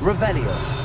Revelio.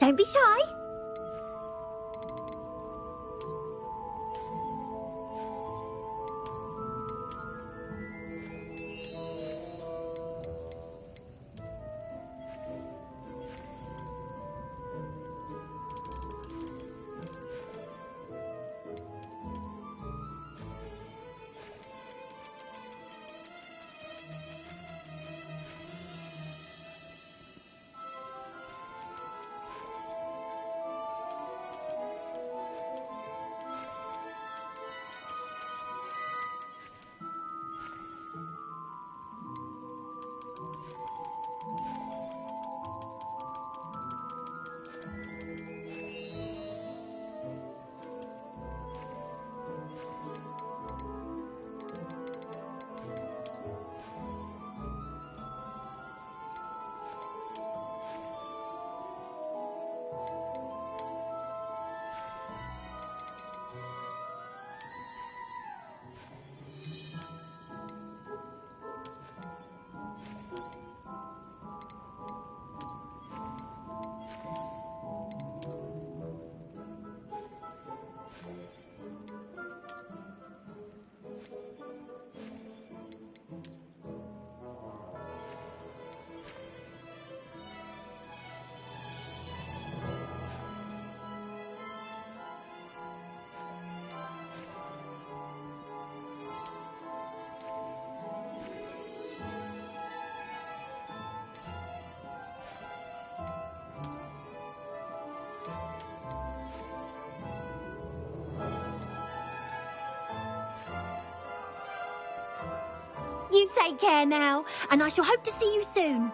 Don't be shy. You take care now, and I shall hope to see you soon.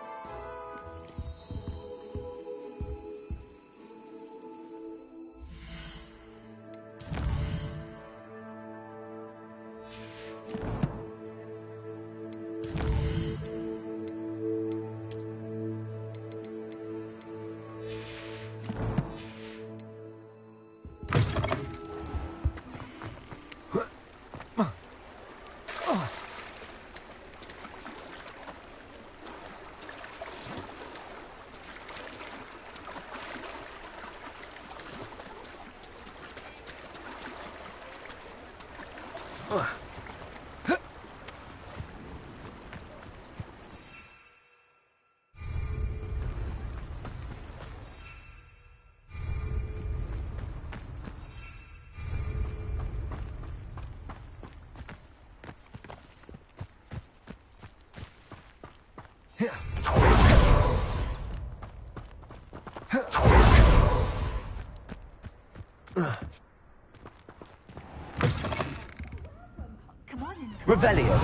Come on in. Revelio.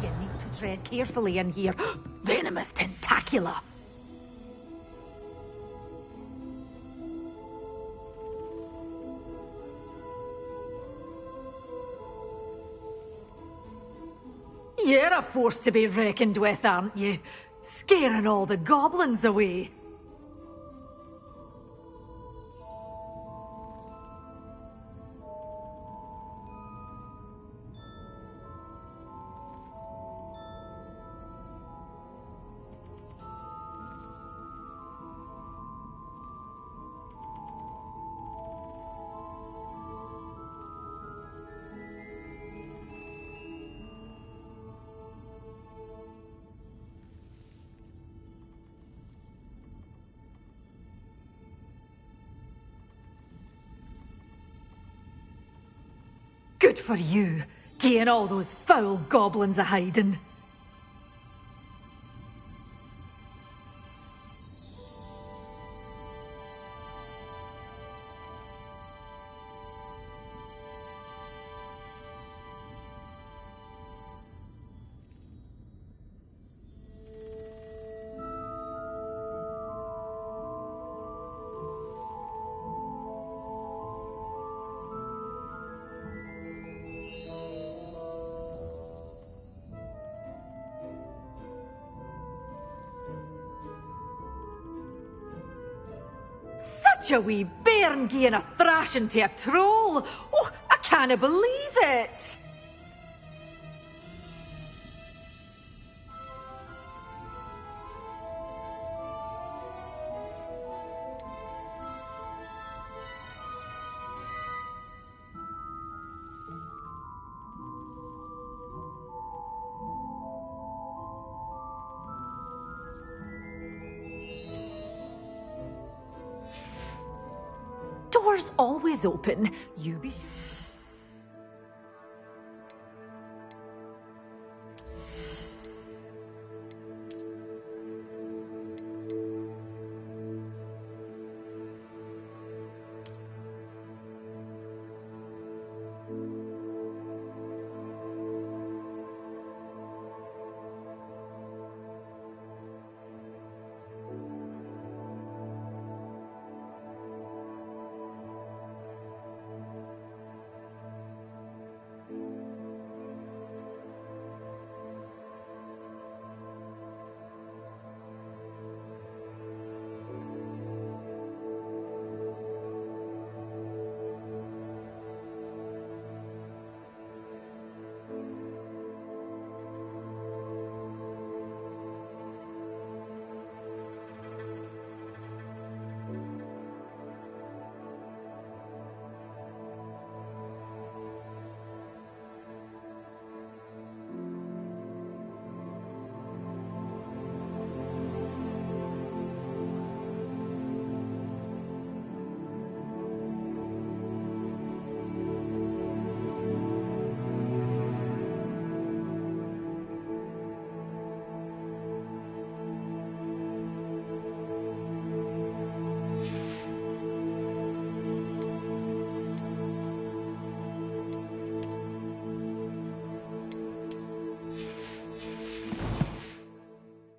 You need to tread carefully in here. Venomous tentacula. You're a force to be reckoned with, aren't you? Scaring all the goblins away. Good for you, getting all those foul goblins a-hiding. Such a wee bairn gieing a thrashing to a troll! Oh, I can't believe it! Doors always open. You be sure.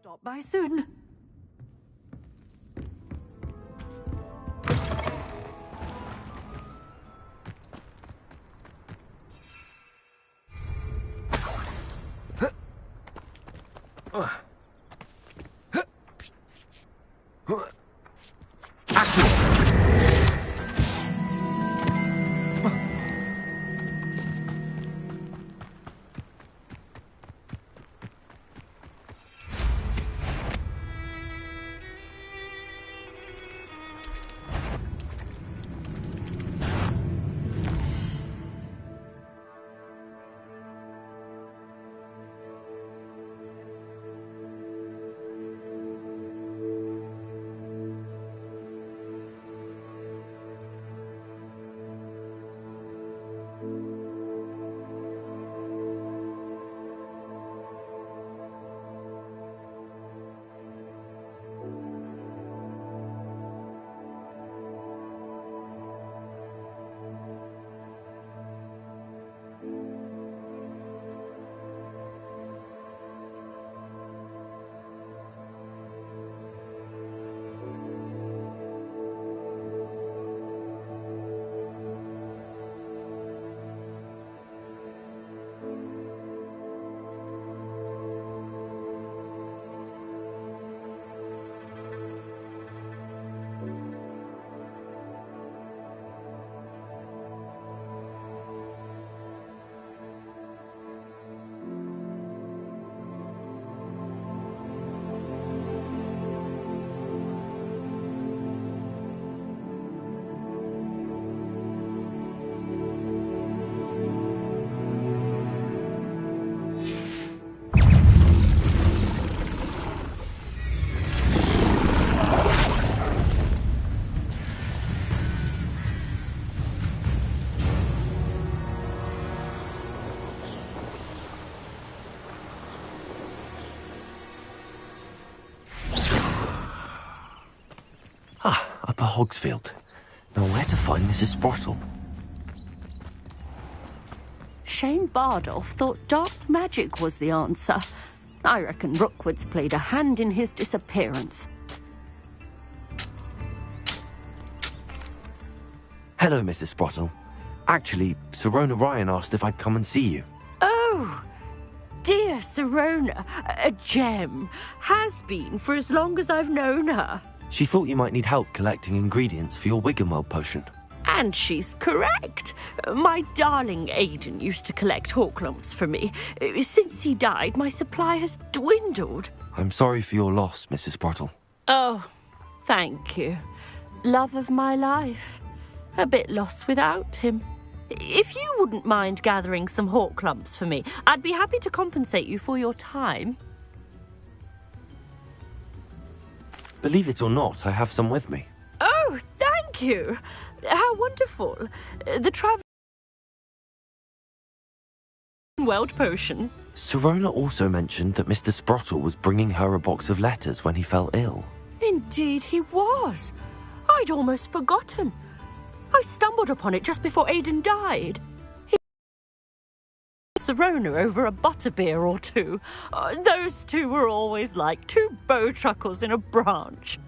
Stop by soon. Hogsfield. Now where to find Mrs. Sprottle? Shane Bardolph thought dark magic was the answer. I reckon Rookwood's played a hand in his disappearance. Hello, Mrs. Sprottle. Actually, Sirona Ryan asked if I'd come and see you. Oh, dear Sirona, a gem. Has been for as long as I've known her. She thought you might need help collecting ingredients for your Wiggenweld potion. And she's correct. My darling Aidan used to collect Horklumps for me. Since he died, my supply has dwindled. I'm sorry for your loss, Mrs. Sprottle. Oh, thank you. Love of my life. A bit lost without him. If you wouldn't mind gathering some Horklumps for me, I'd be happy to compensate you for your time. Believe it or not, I have some with me. Oh, thank you. How wonderful. The Weld potion. Sirona also mentioned that Mr. Sprottle was bringing her a box of letters when he fell ill. Indeed he was. I'd almost forgotten. I stumbled upon it just before Aidan died. He Sirona over a butterbeer or two. Those two were always like two bowtruckles in a branch.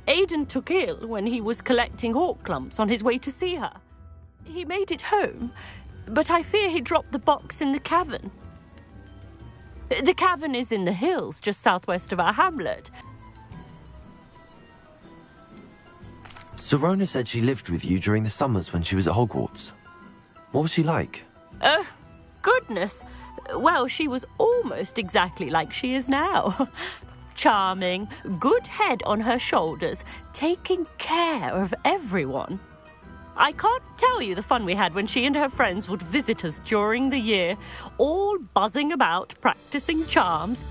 Aidan took ill when he was collecting Horklumps on his way to see her. He made it home, but I fear he dropped the box in the cavern. The cavern is in the hills just southwest of our hamlet. Sirona said she lived with you during the summers when she was at Hogwarts. What was she like? Goodness. Well, she was almost exactly like she is now. Charming, good head on her shoulders, taking care of everyone. I can't tell you the fun we had when she and her friends would visit us during the year, all buzzing about, practicing charms.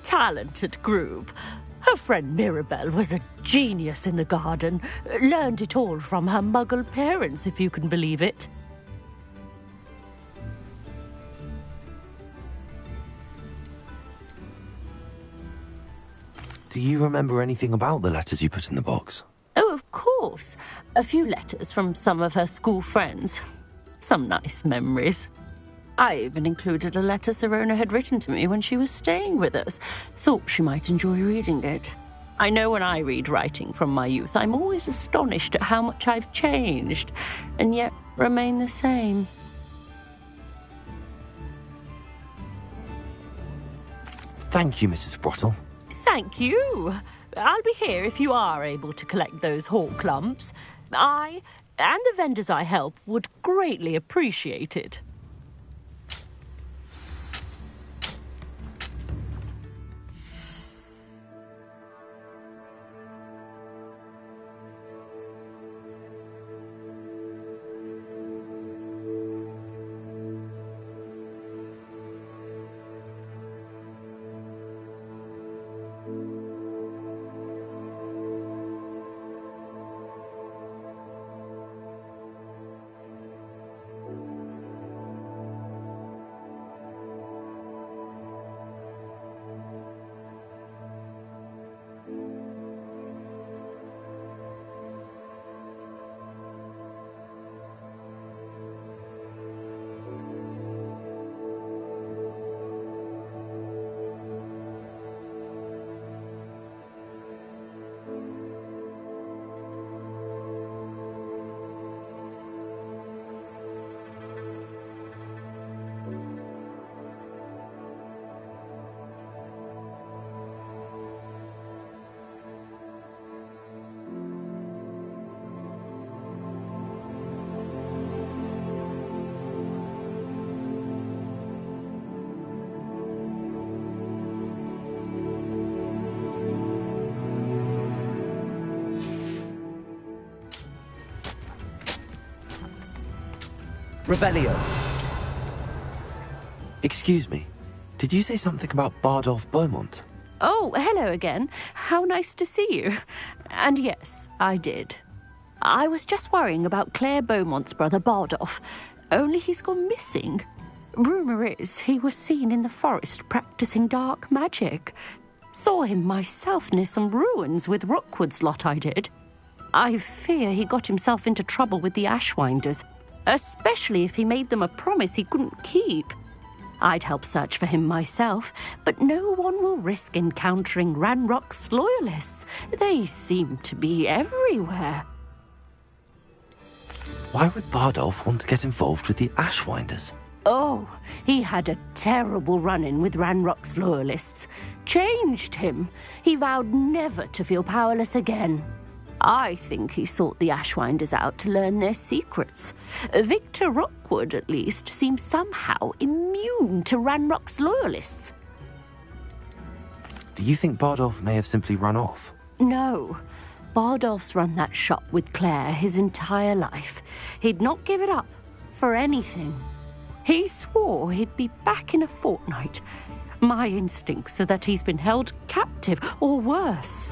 Talented group. Her friend Mirabelle was a genius in the garden. Learned it all from her muggle parents, if you can believe it. Do you remember anything about the letters you put in the box? Oh, of course. A few letters from some of her school friends. Some nice memories. I even included a letter Sirona had written to me when she was staying with us. Thought she might enjoy reading it. I know when I read writing from my youth, I'm always astonished at how much I've changed, and yet remain the same. Thank you, Mrs. Sprottle. Thank you. I'll be here if you are able to collect those Horklumps. I, and the vendors I help, would greatly appreciate it. Revelio. Excuse me. Did you say something about Bardolph Beaumont? Oh, hello again. How nice to see you. And yes, I did. I was just worrying about Claire Beaumont's brother Bardolph. Only he's gone missing. Rumour is he was seen in the forest practicing dark magic. Saw him myself near some ruins with Rookwood's lot I did. I fear he got himself into trouble with the Ashwinders, especially if he made them a promise he couldn't keep. I'd help search for him myself, but no one will risk encountering Ranrock's loyalists. They seem to be everywhere. Why would Bardolph want to get involved with the Ashwinders? Oh, he had a terrible run-in with Ranrock's loyalists. Changed him. He vowed never to feel powerless again. I think he sought the Ashwinders out to learn their secrets. Victor Rockwood, at least, seems somehow immune to Ranrock's loyalists. Do you think Bardolph may have simply run off? No. Bardolph's run that shop with Claire his entire life. He'd not give it up for anything. He swore he'd be back in a fortnight. My instincts are that he's been held captive, or worse.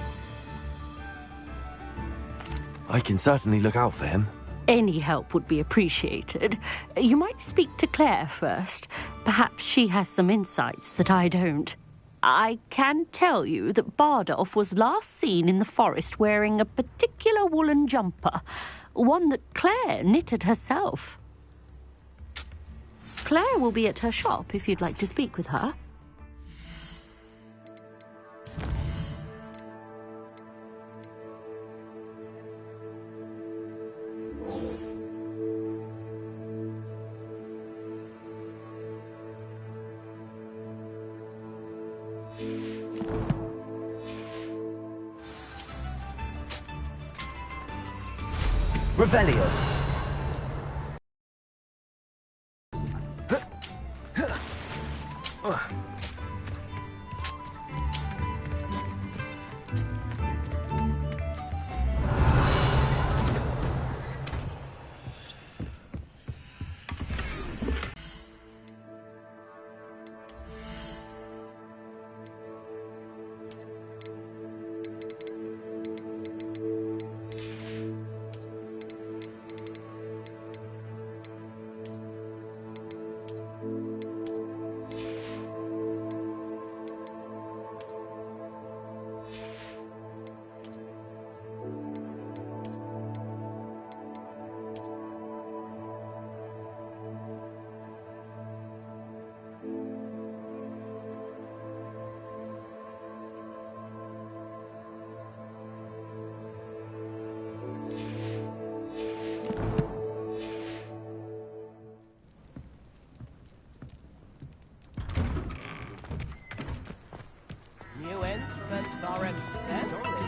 I can certainly look out for him. Any help would be appreciated. You might speak to Claire first. Perhaps she has some insights that I don't. I can tell you that Bardolph was last seen in the forest wearing a particular woolen jumper, one that Claire knitted herself. Claire will be at her shop if you'd like to speak with her. Revelio.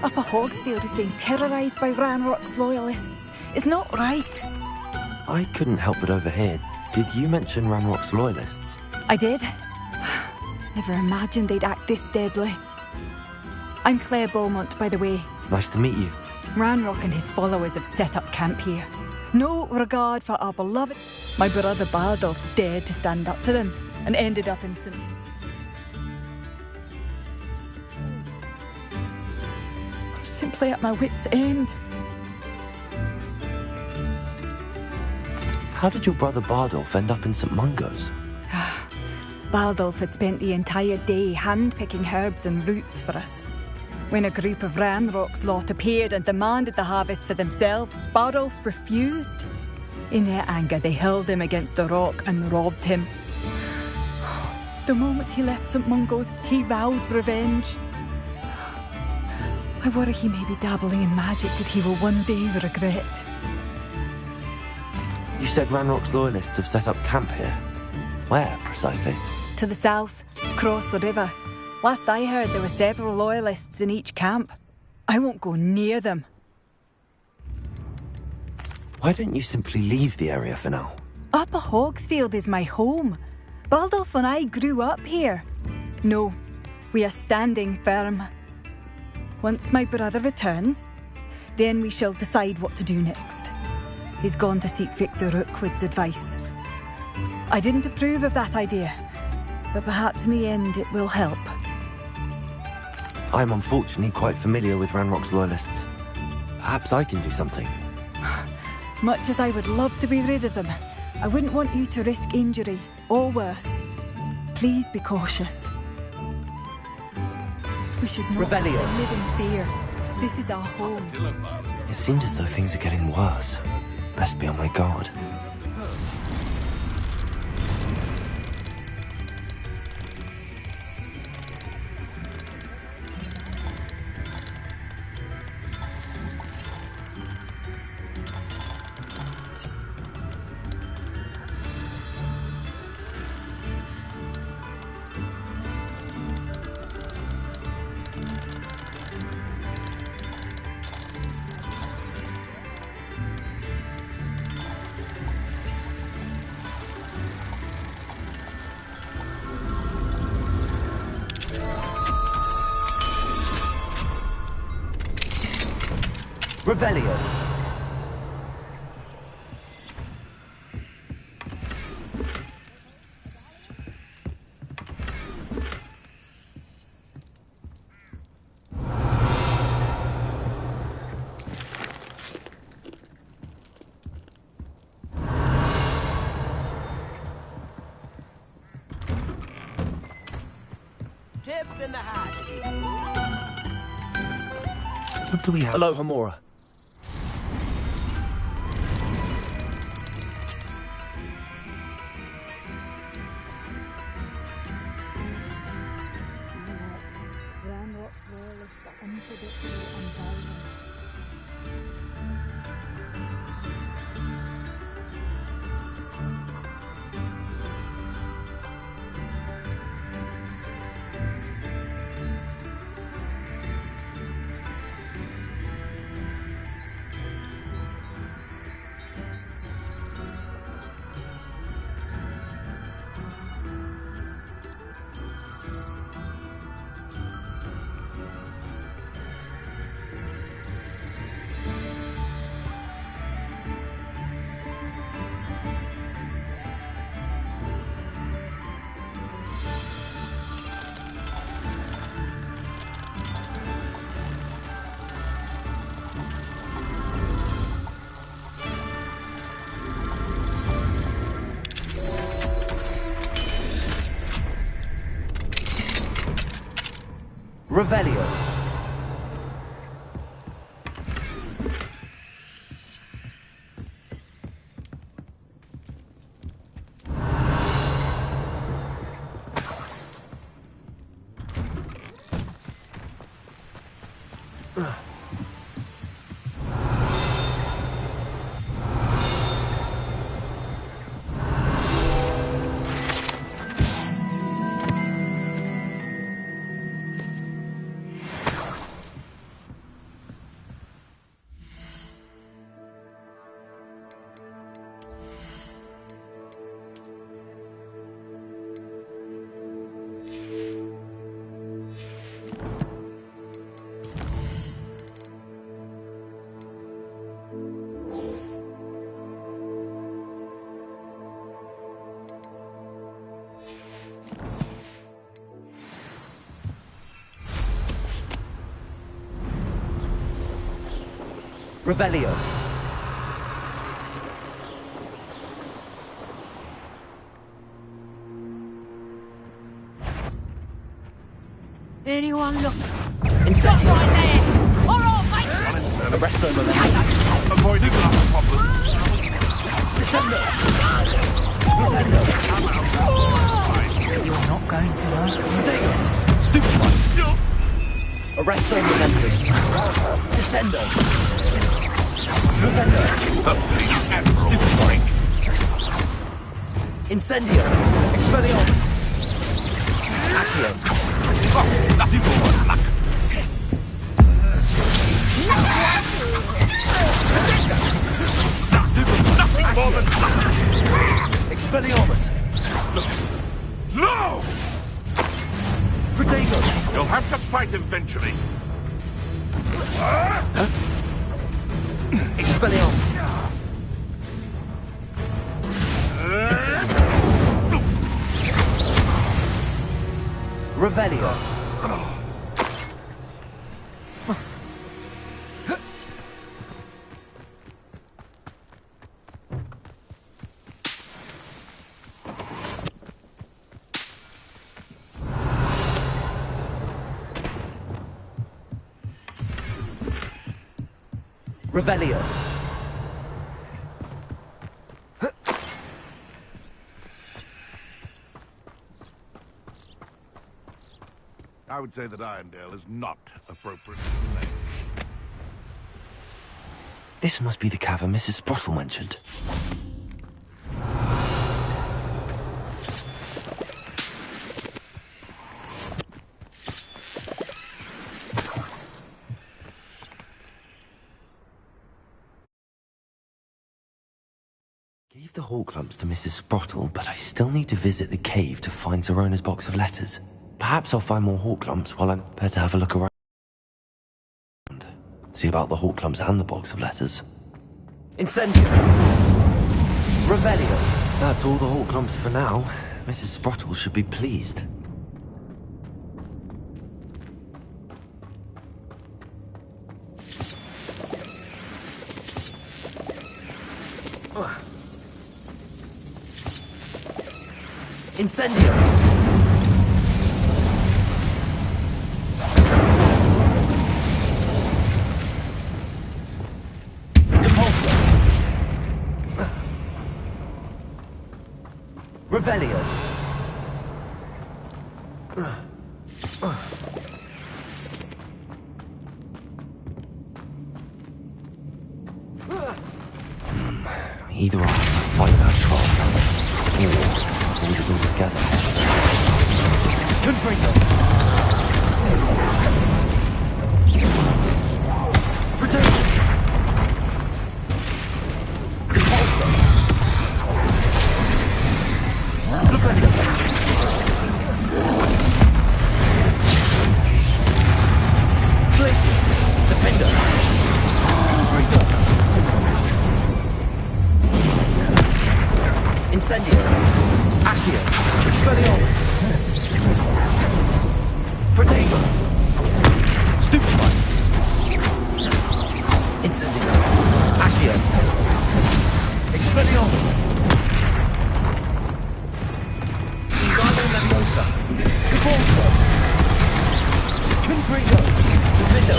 Upper Hogsfield is being terrorised by Ranrock's loyalists. It's not right. I couldn't help but overhear. Did you mention Ranrock's loyalists? I did. Never imagined they'd act this deadly. I'm Claire Beaumont, by the way. Nice to meet you. Ranrock and his followers have set up camp here. No regard for our beloved... My brother Bardolph dared to stand up to them and ended up in St. I'm simply at my wit's end. How did your brother Bardolph end up in St. Mungo's? Bardolph had spent the entire day hand-picking herbs and roots for us. When a group of Ranrock's lot appeared and demanded the harvest for themselves, Bardolph refused. In their anger, they hurled him against a rock and robbed him. The moment he left St. Mungo's, he vowed revenge. I worry he may be dabbling in magic that he will one day regret. You said Ranrock's loyalists have set up camp here. Where, precisely? To the south, across the river. Last I heard, there were several loyalists in each camp. I won't go near them. Why don't you simply leave the area for now? Upper Hogsfield is my home. Bardolph and I grew up here. No, we are standing firm. Once my brother returns, then we shall decide what to do next. He's gone to seek Victor Rookwood's advice. I didn't approve of that idea, but perhaps in the end it will help. I'm unfortunately quite familiar with Ranrock's loyalists. Perhaps I can do something. Much as I would love to be rid of them, I wouldn't want you to risk injury, or worse. Please be cautious. We should not live in fear. This is our home. It seems as though things are getting worse. Best be on my guard. Revelio. Tips in the hat. What do we have? Hello, Hamura. Revelio. Revelio. Anyone look? Incendio. Right there! All right, Arresto momentum. Avoiding that problem. Descendo. You're not going to learn. Protego. Stupid one. Arresto momentum. Descendo. Revelio. Stupid drink. Incendio. Expelliarmus. Accio. Nothing more luck. Nothing more than luck. Expelliarmus. No! Protego. You'll have to fight eventually. Expelliarmus. Incendio. Revelio. Revelio. I would say that Irondale is not appropriate for the name. This must be the cavern Mrs. Sprottle mentioned. Gave the hawk lumps to Mrs. Sprottle, but I still need to visit the cave to find Zerona's box of letters. Perhaps I'll find more hawk lumps while I'm there to have a look around. See about the hawk lumps and the box of letters. Incendio. Revelio. That's all the hawk lumps for now. Mrs. Sprottle should be pleased. Incendio. Depulso. Revelio. Either I have to fight that troll, or hold it all together. Confringo. Protection. Depulso. Revelio. Places. Defender. Confringo. Incendio. Accio. Expelliarmus. Protego. Stupefy. Incendio. Accio. Expelliarmus. Ingardo Leviosa. Depulso. Confringo. Divindo.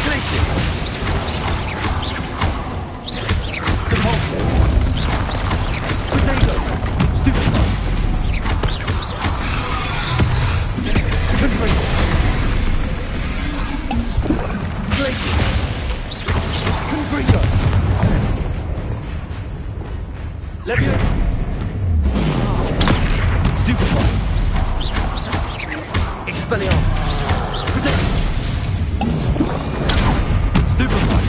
Glacius. Depulso. Potato! Stupefy! Confringo! Glacier! Confringo! Levio! Stupefy! Expelliarmus! Potato! Stupefy!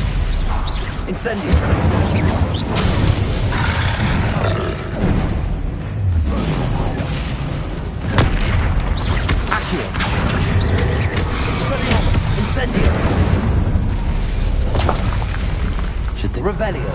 Incendio! Expelliarmus. Incendio. Should they... Revelio.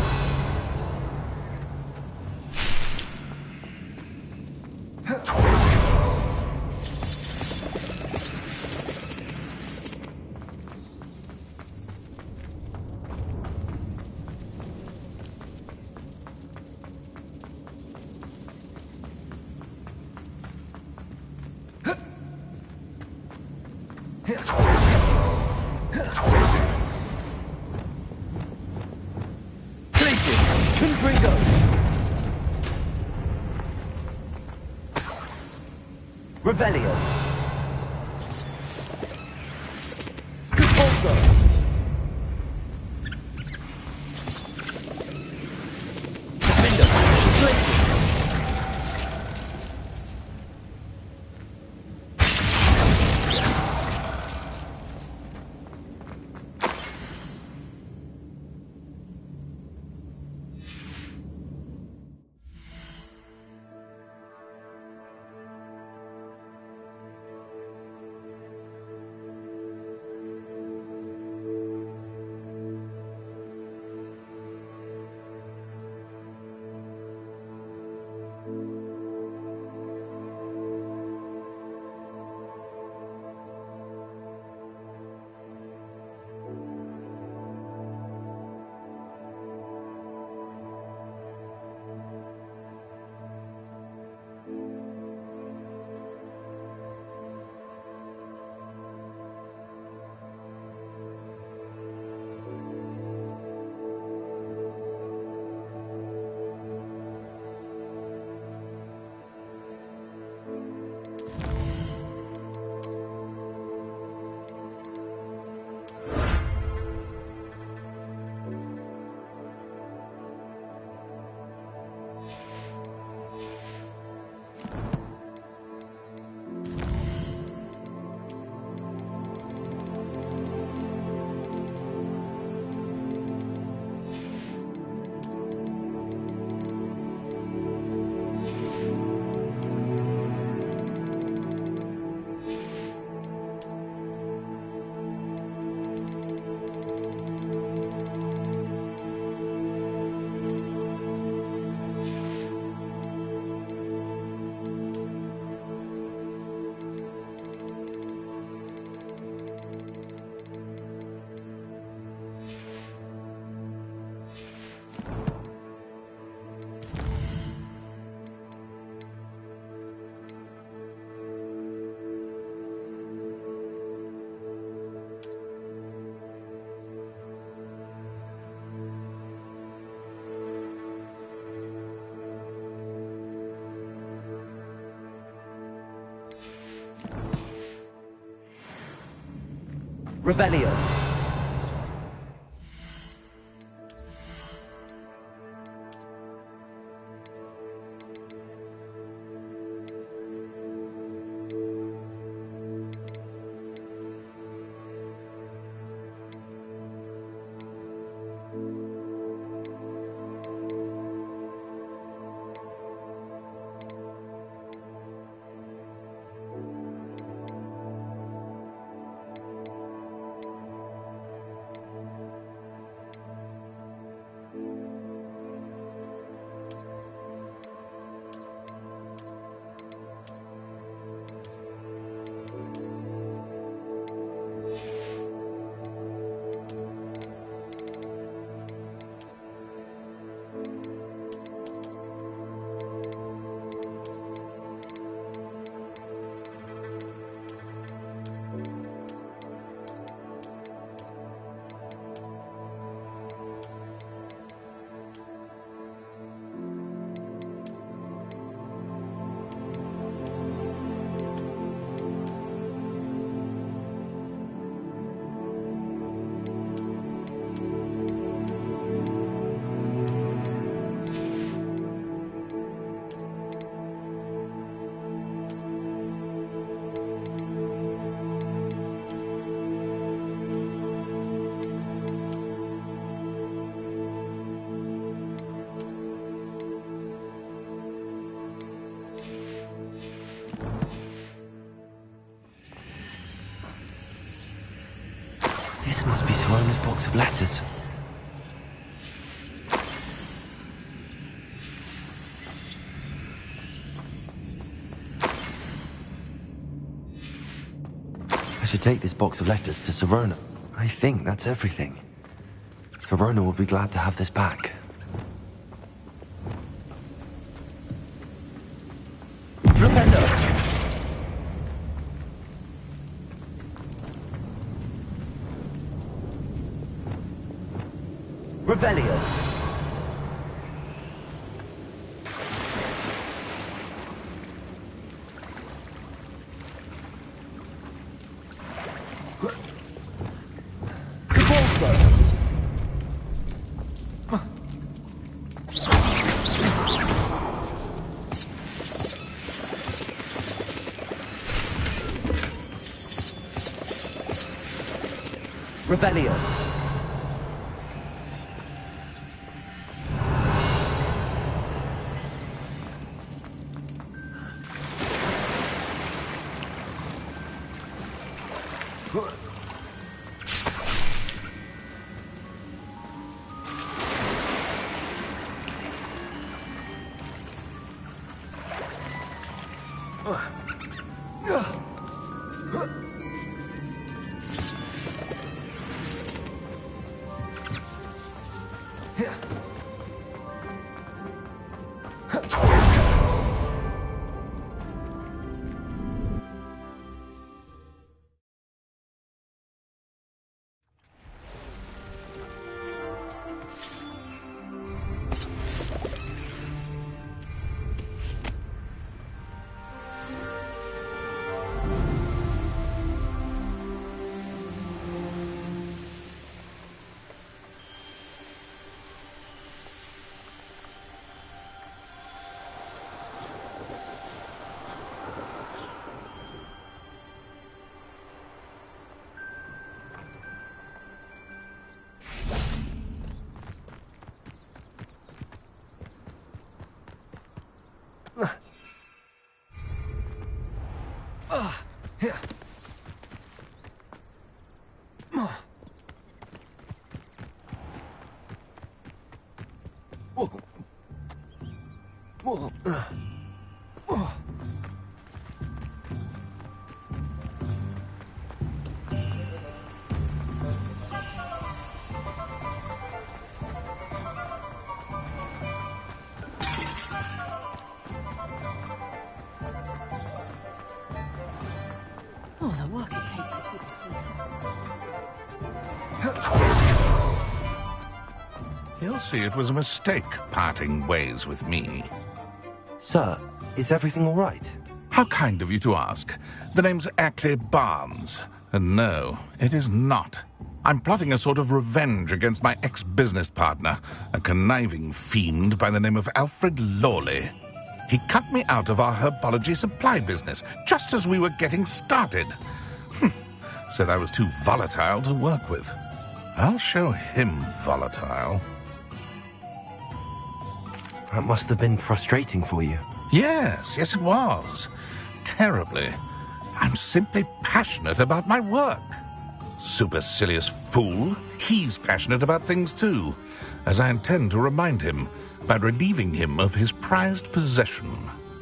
Glacius. Confringo. Revelio. Depulso. Defender. Glacius. Revelio. This must be Sorona's box of letters. I should take this box of letters to Sorona. I think that's everything. Sorona will be glad to have this back. Flipendo. Revelio. Revelio. Oh, the work it takes to He'll see it was a mistake parting ways with me. Sir, is everything all right? How kind of you to ask. The name's Ackley Barnes. No, it is not. I'm plotting a sort of revenge against my ex-business partner, a conniving fiend by the name of Alfred Lawley. He cut me out of our herbology supply business just as we were getting started. Said I was too volatile to work with. I'll show him volatile. That must have been frustrating for you. Yes, it was. Terribly. I'm simply passionate about my work. Supercilious fool. He's passionate about things too, as I intend to remind him by relieving him of his prized possession.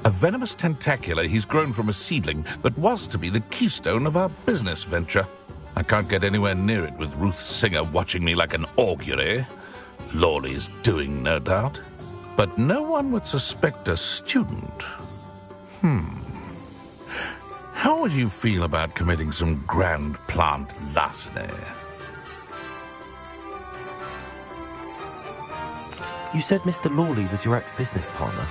A venomous tentacular he's grown from a seedling that was to be the keystone of our business venture. I can't get anywhere near it with Ruth Singer watching me like an augury. Lawley's doing, no doubt. But no one would suspect a student. How would you feel about committing some grand plant larceny? You said Mr. Lawley was your ex-business partner.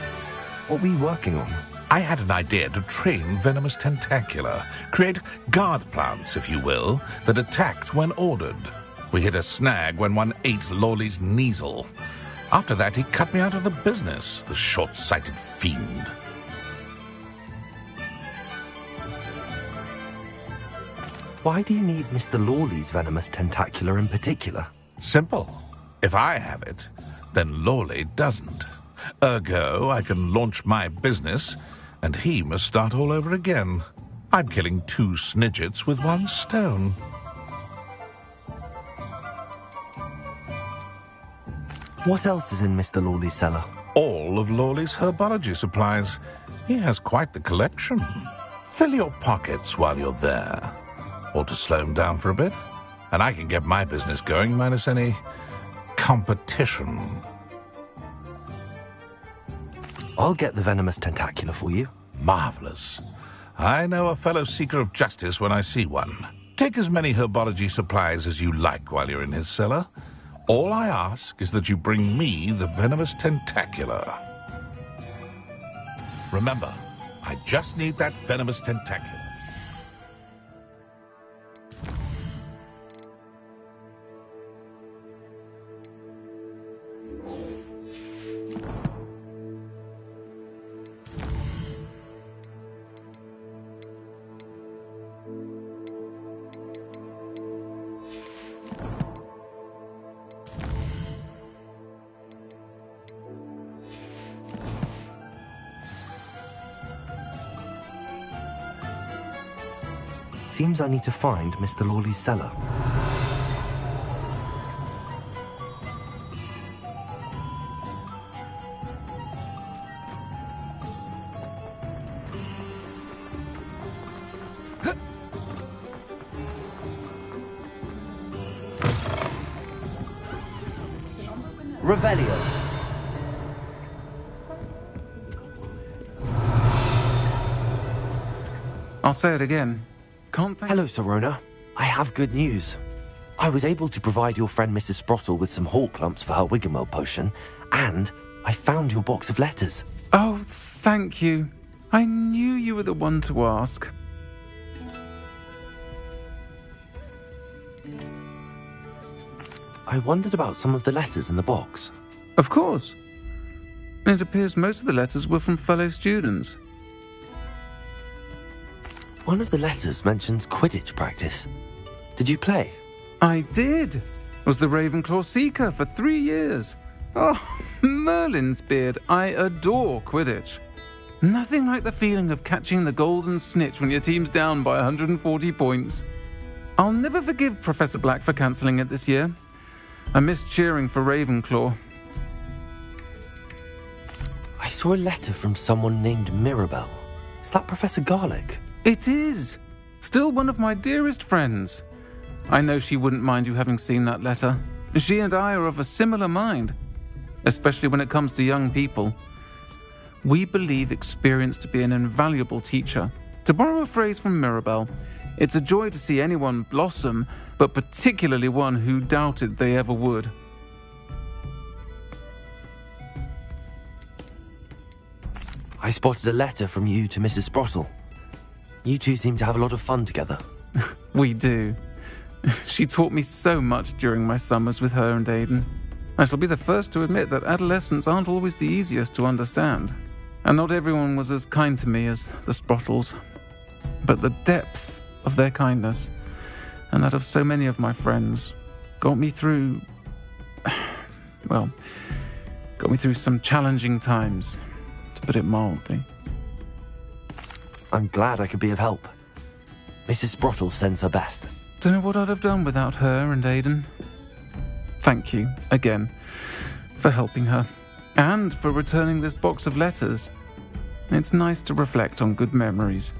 What were you working on? I had an idea to train venomous tentacula, create guard plants, if you will, that attacked when ordered. We hit a snag when one ate Lawley's Kneasel. After that, he cut me out of the business, the short-sighted fiend. Why do you need Mr. Lawley's venomous tentacular in particular? Simple. If I have it, then Lawley doesn't. Ergo, I can launch my business, and he must start all over again. I'm killing 2 snidgets with 1 stone. What else is in Mr. Lawley's cellar? All of Lawley's herbology supplies. He has quite the collection. Fill your pockets while you're there. Or to slow him down for a bit, and I can get my business going minus any competition. I'll get the venomous tentacular for you. Marvelous. I know a fellow seeker of justice when I see one. Take as many herbology supplies as you like while you're in his cellar. All I ask is that you bring me the venomous tentacular. Remember, I just need that venomous tentacular. Seems I need to find Mr. Lawley's cellar. Revelio. I'll say it again. Can't thank... Hello, Sirona. I have good news. I was able to provide your friend Mrs. Sprottle with some hawk lumps for her Wiggenweld potion, and I found your box of letters. Oh, thank you. I knew you were the one to ask. I wondered about some of the letters in the box. Of course. It appears most of the letters were from fellow students. One of the letters mentions Quidditch practice. Did you play? I did. Was the Ravenclaw Seeker for 3 years. Oh, Merlin's beard. I adore Quidditch. Nothing like the feeling of catching the golden snitch when your team's down by 140 points. I'll never forgive Professor Black for cancelling it this year. I missed cheering for Ravenclaw. I saw a letter from someone named Mirabelle. Is that Professor Garlick? It is. Still one of my dearest friends. I know she wouldn't mind you having seen that letter. She and I are of a similar mind, especially when it comes to young people. We believe experience to be an invaluable teacher. To borrow a phrase from Mirabelle, it's a joy to see anyone blossom, but particularly one who doubted they ever would. I spotted a letter from you to Mrs. Sprottle. You two seem to have a lot of fun together. We do. She taught me so much during my summers with her and Aidan. I shall be the first to admit that adolescents aren't always the easiest to understand, and not everyone was as kind to me as the Sprottles. But the depth of their kindness, and that of so many of my friends, got me through some challenging times, to put it mildly. I'm glad I could be of help. Mrs. Sprottle sends her best. Don't know what I'd have done without her and Aidan. Thank you, again, for helping her, and for returning this box of letters. It's nice to reflect on good memories.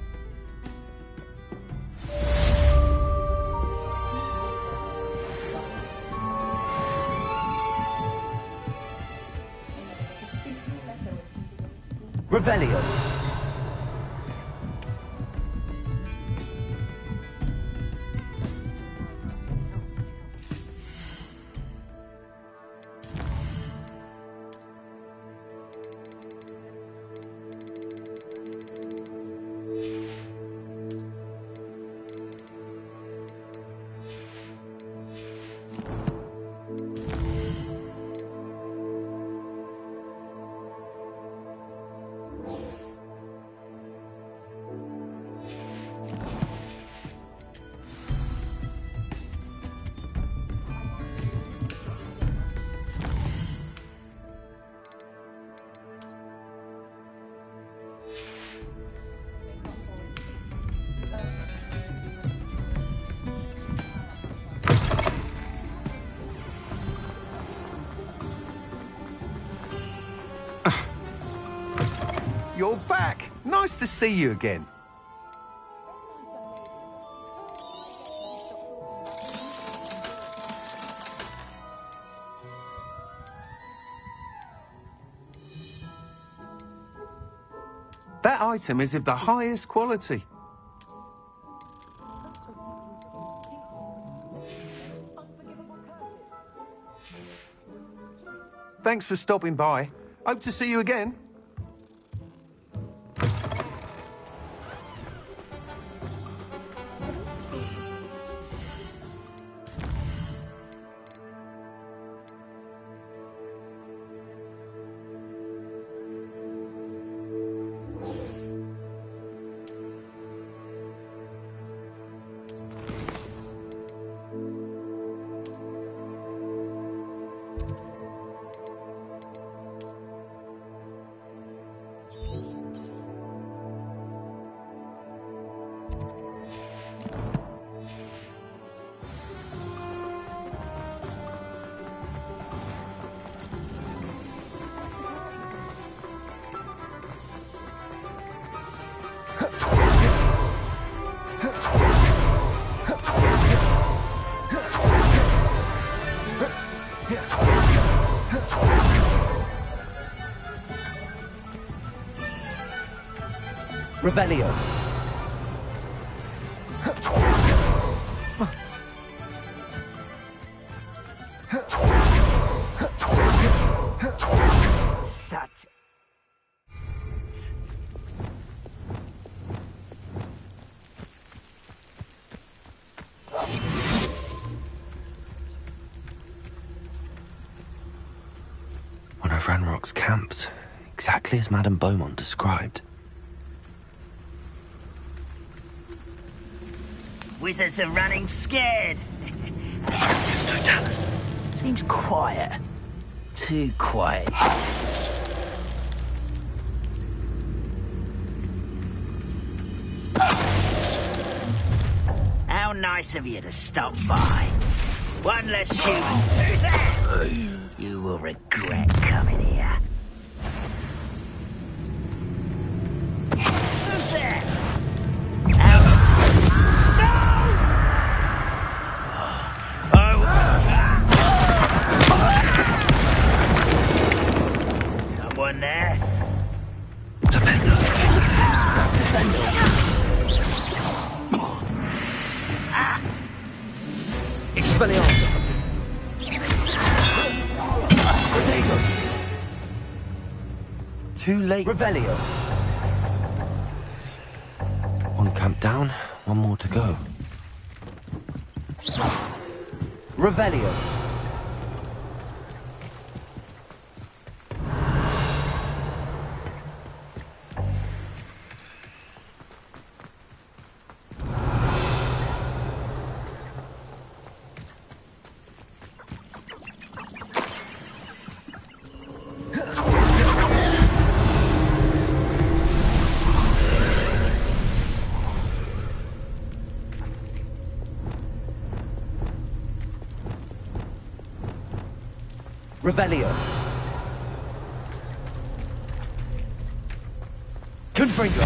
Revelio. You're back. Nice to see you again. That item is of the highest quality. Thanks for stopping by. Hope to see you again. Revelio. One of Ranrock's camps, exactly as Madame Beaumont described. Wizards are running scared. Yes, no, tell us. Seems quiet. Too quiet. How nice of you to stop by. One less human. Who's that? You will regret coming here. Who's there? Someone there? Expelliarmus! Too late. Revelio. One camp down, one more to go. Revelio. Revelio. Confringo.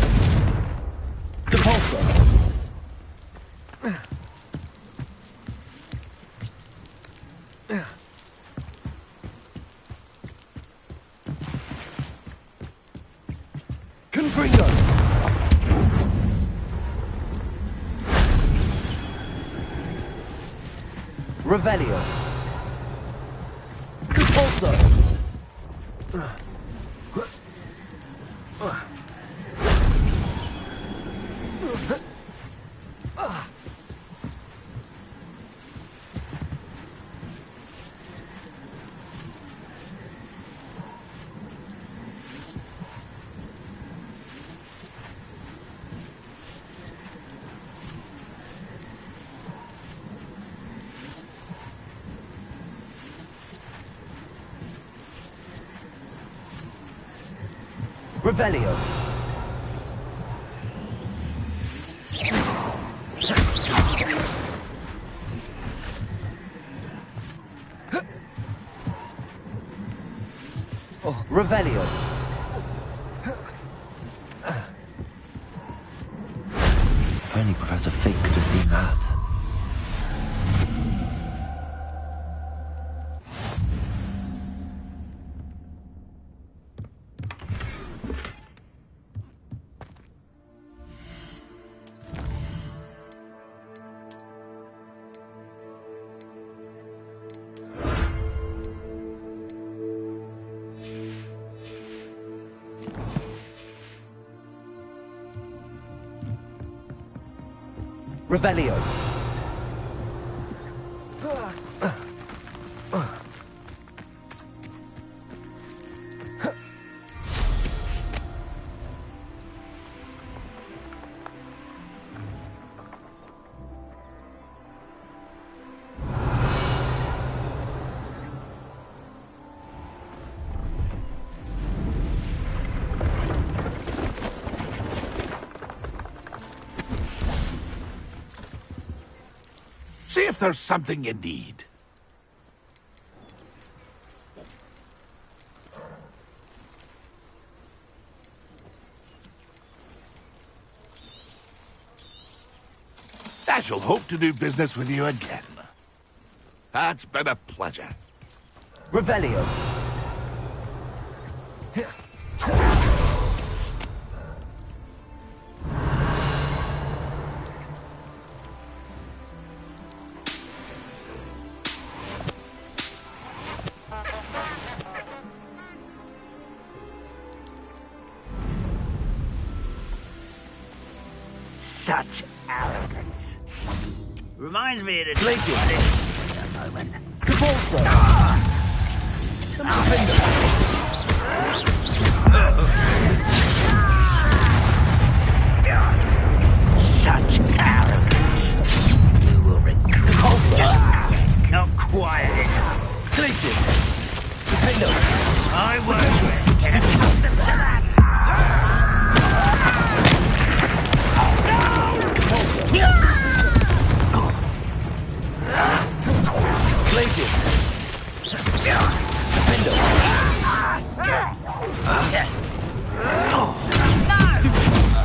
Depulso. Confringo. Revelio. Depulso. Revelio. Oh, Revelio. If only Professor Fig could have seen that. Revelio. See if there's something you need. I shall hope to do business with you again. That's been a pleasure. Revelio. Such arrogance. Reminds me of the Glacius. a moment. Depulso. Such arrogance. You will regret. Depulso. Not quiet enough. Glacius. Defendo. I won't get accustomed to that. Glacius. Defendo.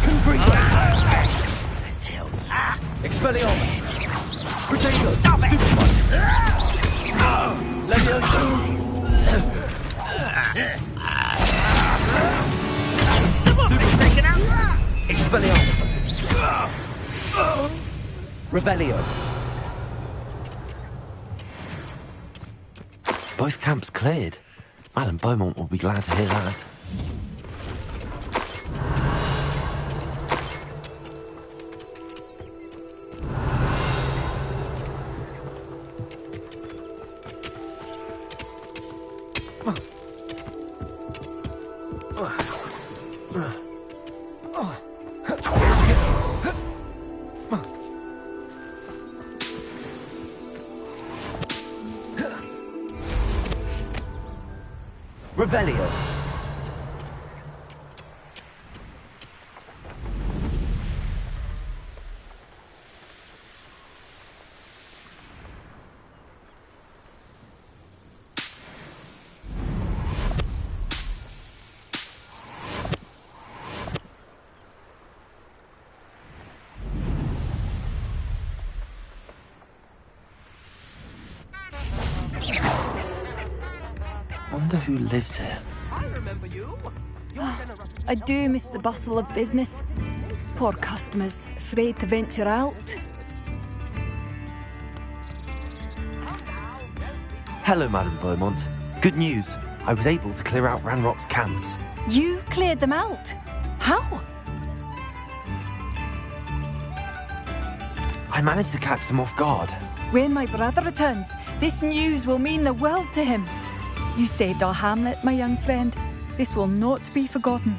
Confringo. Expelliarmus. Protego. Stop it! Stupid one. Levioso. Someone been taken out. Expelliarmus. Revelio. Both camps cleared. Madame Beaumont will be glad to hear that. Revelio. Wonder who lives here. I remember you. I do miss the bustle of business. Poor customers, afraid to venture out. Hello, Madame Beaumont. Good news. I was able to clear out Ranrock's camps. You cleared them out? How? I managed to catch them off guard. When my brother returns, this news will mean the world to him. You saved our hamlet, my young friend. This will not be forgotten.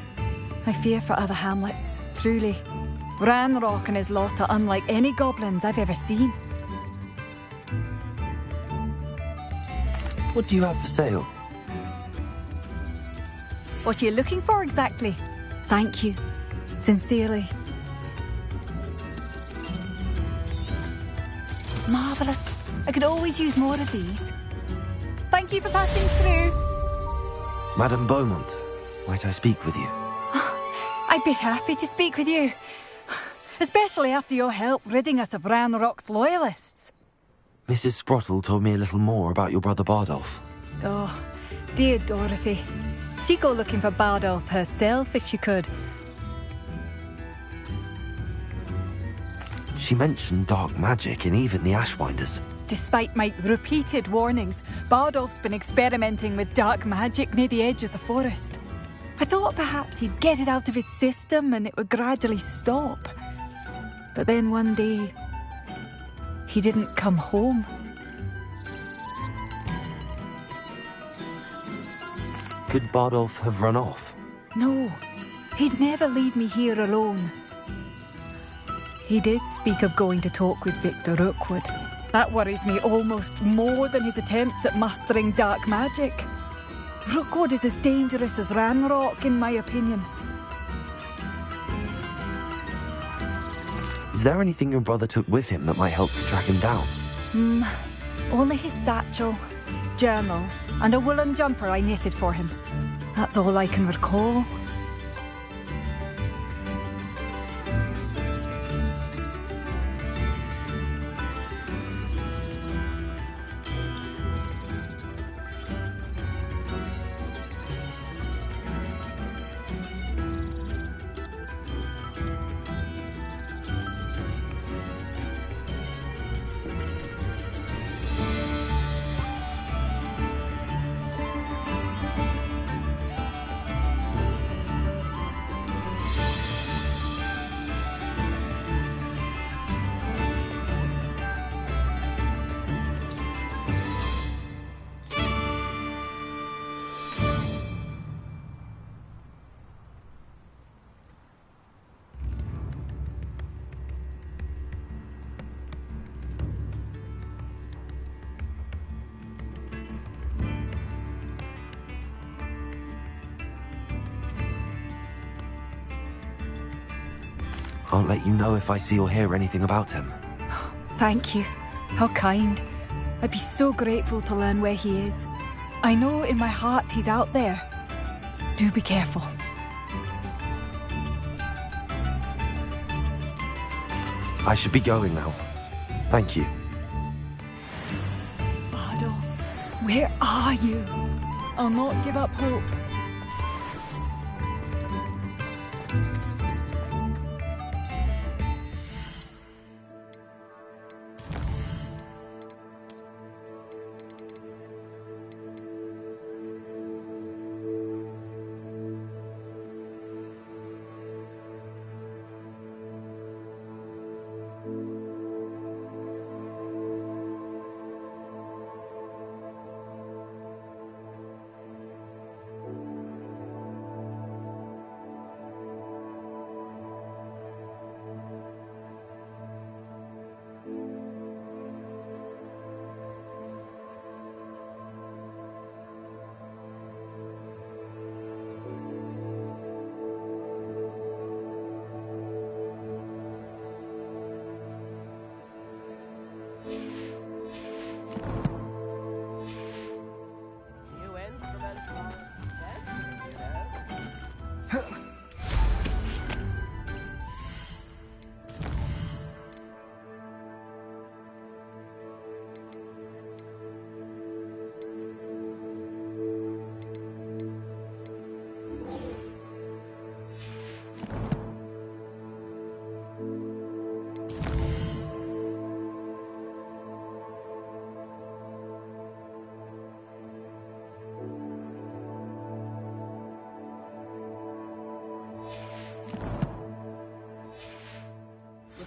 I fear for other hamlets, truly. Ranrock and his lot are unlike any goblins I've ever seen. What do you have for sale? What are you looking for exactly? Thank you. Sincerely. Marvellous. I could always use more of these. Thank you for passing through. Madame Beaumont, might I speak with you? I'd be happy to speak with you. Especially after your help ridding us of Ranrock's loyalists. Mrs. Sprottle told me a little more about your brother Bardolph. Oh, dear Dorothy. She'd go looking for Bardolph herself if she could. She mentioned dark magic in even the Ashwinders. Despite my repeated warnings, Bardolph's been experimenting with dark magic near the edge of the forest. I thought perhaps he'd get it out of his system and it would gradually stop. But then one day, he didn't come home. Could Bardolph have run off? No, he'd never leave me here alone. He did speak of going to talk with Victor Rookwood. That worries me almost more than his attempts at mastering dark magic. Rookwood is as dangerous as Ranrock, in my opinion. Is there anything your brother took with him that might help to track him down? Only his satchel, journal, and a woolen jumper I knitted for him. That's all I can recall. I'll let you know if I see or hear anything about him. Thank you. How kind. I'd be so grateful to learn where he is. I know in my heart he's out there. Do be careful. I should be going now. Thank you. Bardolph, where are you? I'll not give up hope.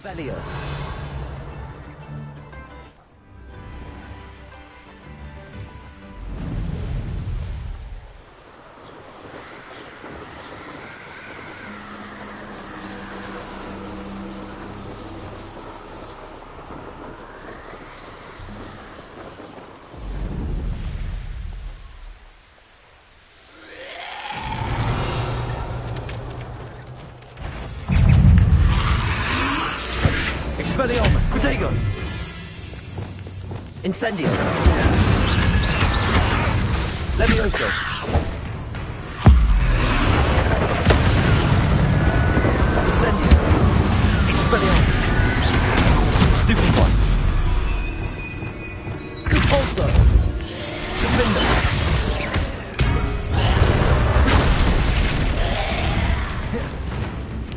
Revelio. Expelliarmus! Protego! Incendio! Levioso! Incendio! Expelliarmus! Stupefy! Repulso! Defender!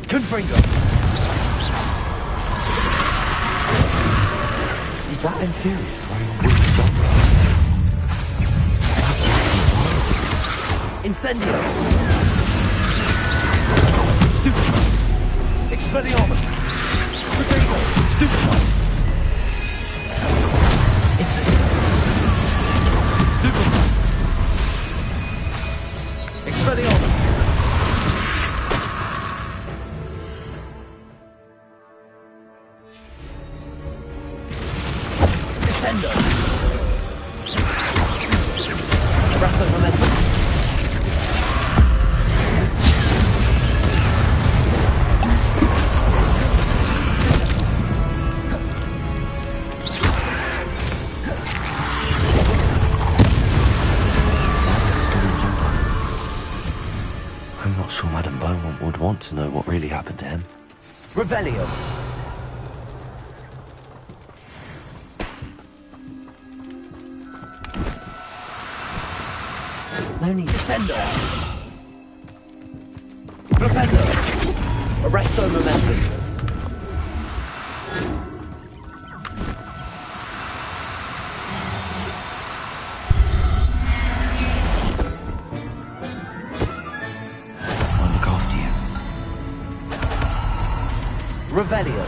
Confringo! Is that Infurious wearing a wooden jumper? Incendio! Stupefy! Expelliarmus! Protego! Stupefy! Incendio! Stupefy! Expelliarmus! Descendo! Arresto momentum! I'm not sure Madame Beaumont would want to know what really happened to him. Revelio! No need. Descendo! Flipendo! Arresto momentum! I'll look after you. Revelio!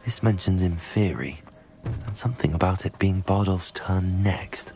This mentions Inferi, and something about it being Bardolph's turn next.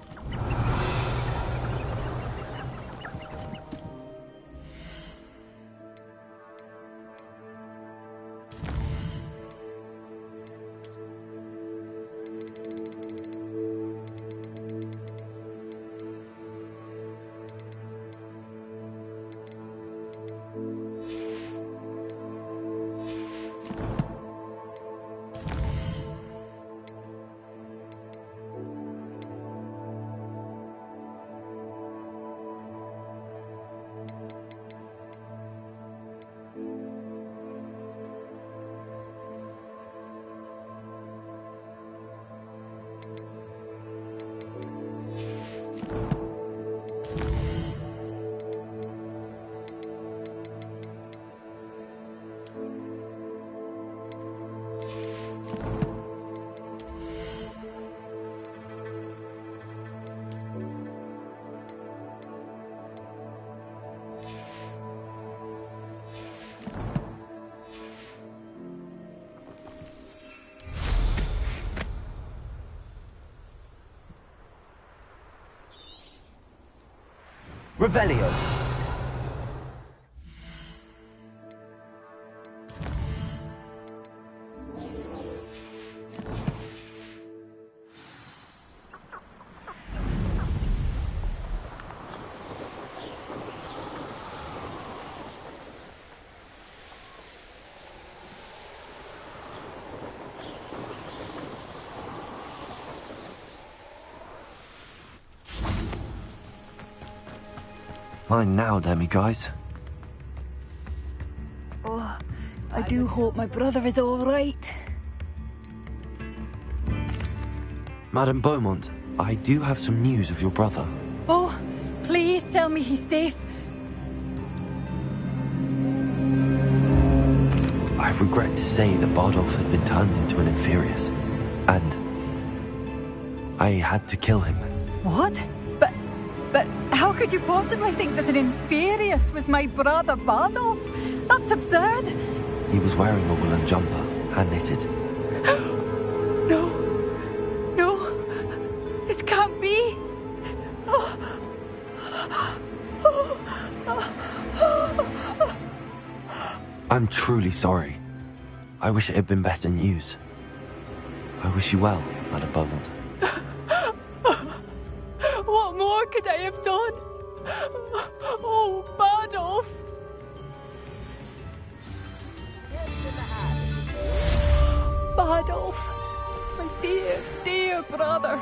Revelio! Fine now, Demi-guys. Oh, I do hope my brother is all right. Madame Beaumont, I do have some news of your brother. Oh, please tell me he's safe. I regret to say that Bardolph had been turned into an Inferius, and I had to kill him. What? But how could you possibly think that an Inferius was my brother Bardolph? That's absurd. He was wearing a woolen jumper, hand-knitted. No, this can't be. I'm truly sorry. I wish it had been better news. I wish you well, Madame Beaumont. What more could I have done? Oh, Bardolph! Bardolph, my dear, dear brother.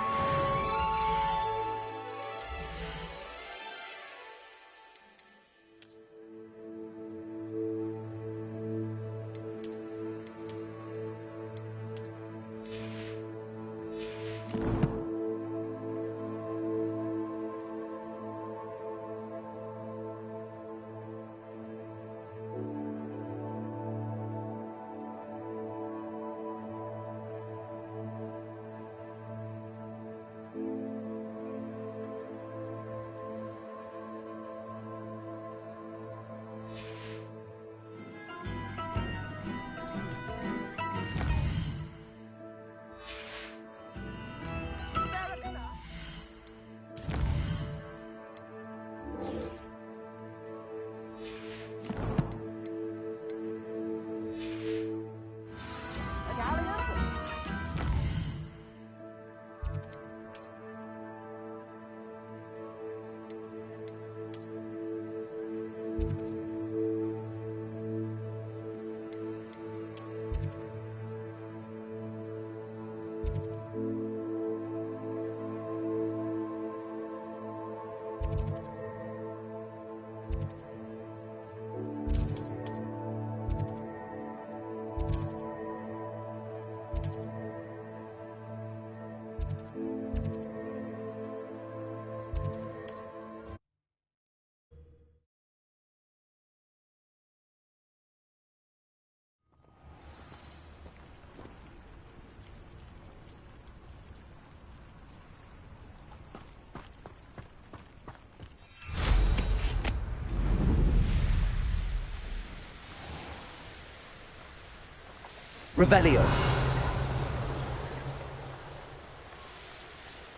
Revelio.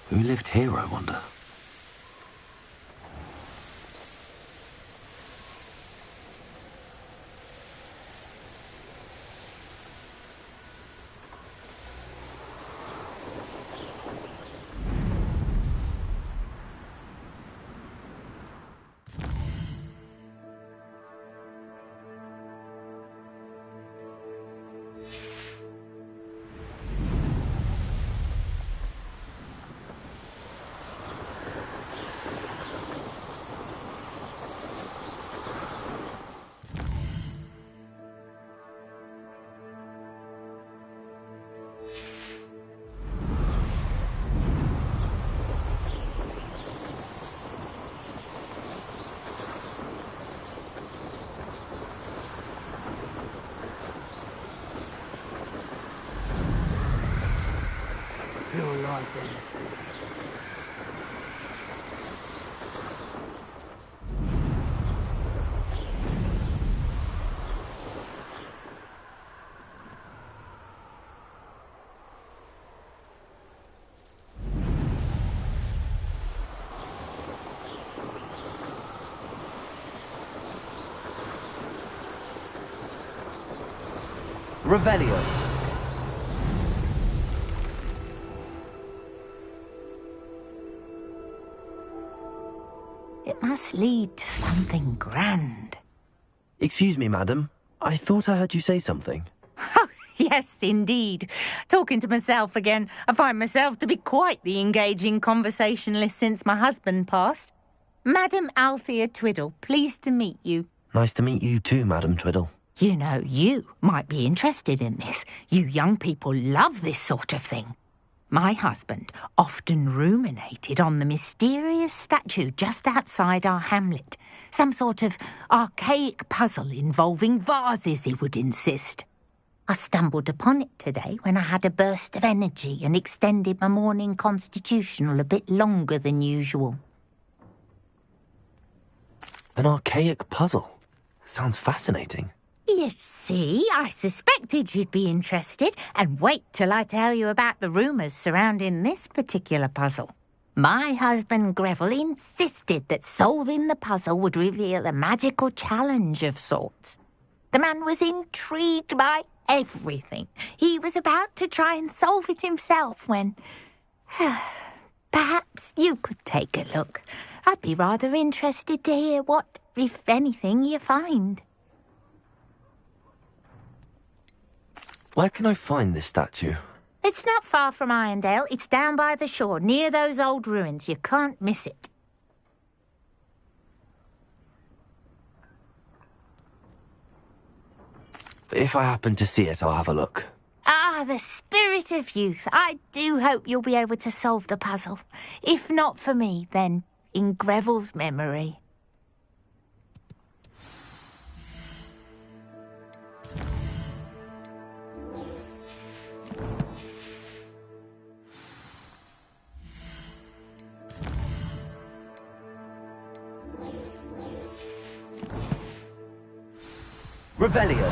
Who lived here, I wonder? Revelio. It must lead to something grand. Excuse me, madam. I thought I heard you say something. Yes, indeed. Talking to myself again. I find myself to be quite the engaging conversationalist since my husband passed. Madam Althea Twiddle, pleased to meet you. Nice to meet you too, Madam Twiddle. You know, you might be interested in this. You young people love this sort of thing. My husband often ruminated on the mysterious statue just outside our hamlet. Some sort of archaic puzzle involving vases, he would insist. I stumbled upon it today when I had a burst of energy and extended my morning constitutional a bit longer than usual. An archaic puzzle. Sounds fascinating. You see, I suspected you'd be interested, and wait till I tell you about the rumours surrounding this particular puzzle. My husband Greville insisted that solving the puzzle would reveal a magical challenge of sorts. The man was intrigued by everything. He was about to try and solve it himself when... Perhaps you could take a look. I'd be rather interested to hear what, if anything, you find. Where can I find this statue? It's not far from Irondale. It's down by the shore, near those old ruins. You can't miss it. If I happen to see it, I'll have a look. Ah, the spirit of youth. I do hope you'll be able to solve the puzzle. If not for me, then in Greville's memory. Revelio.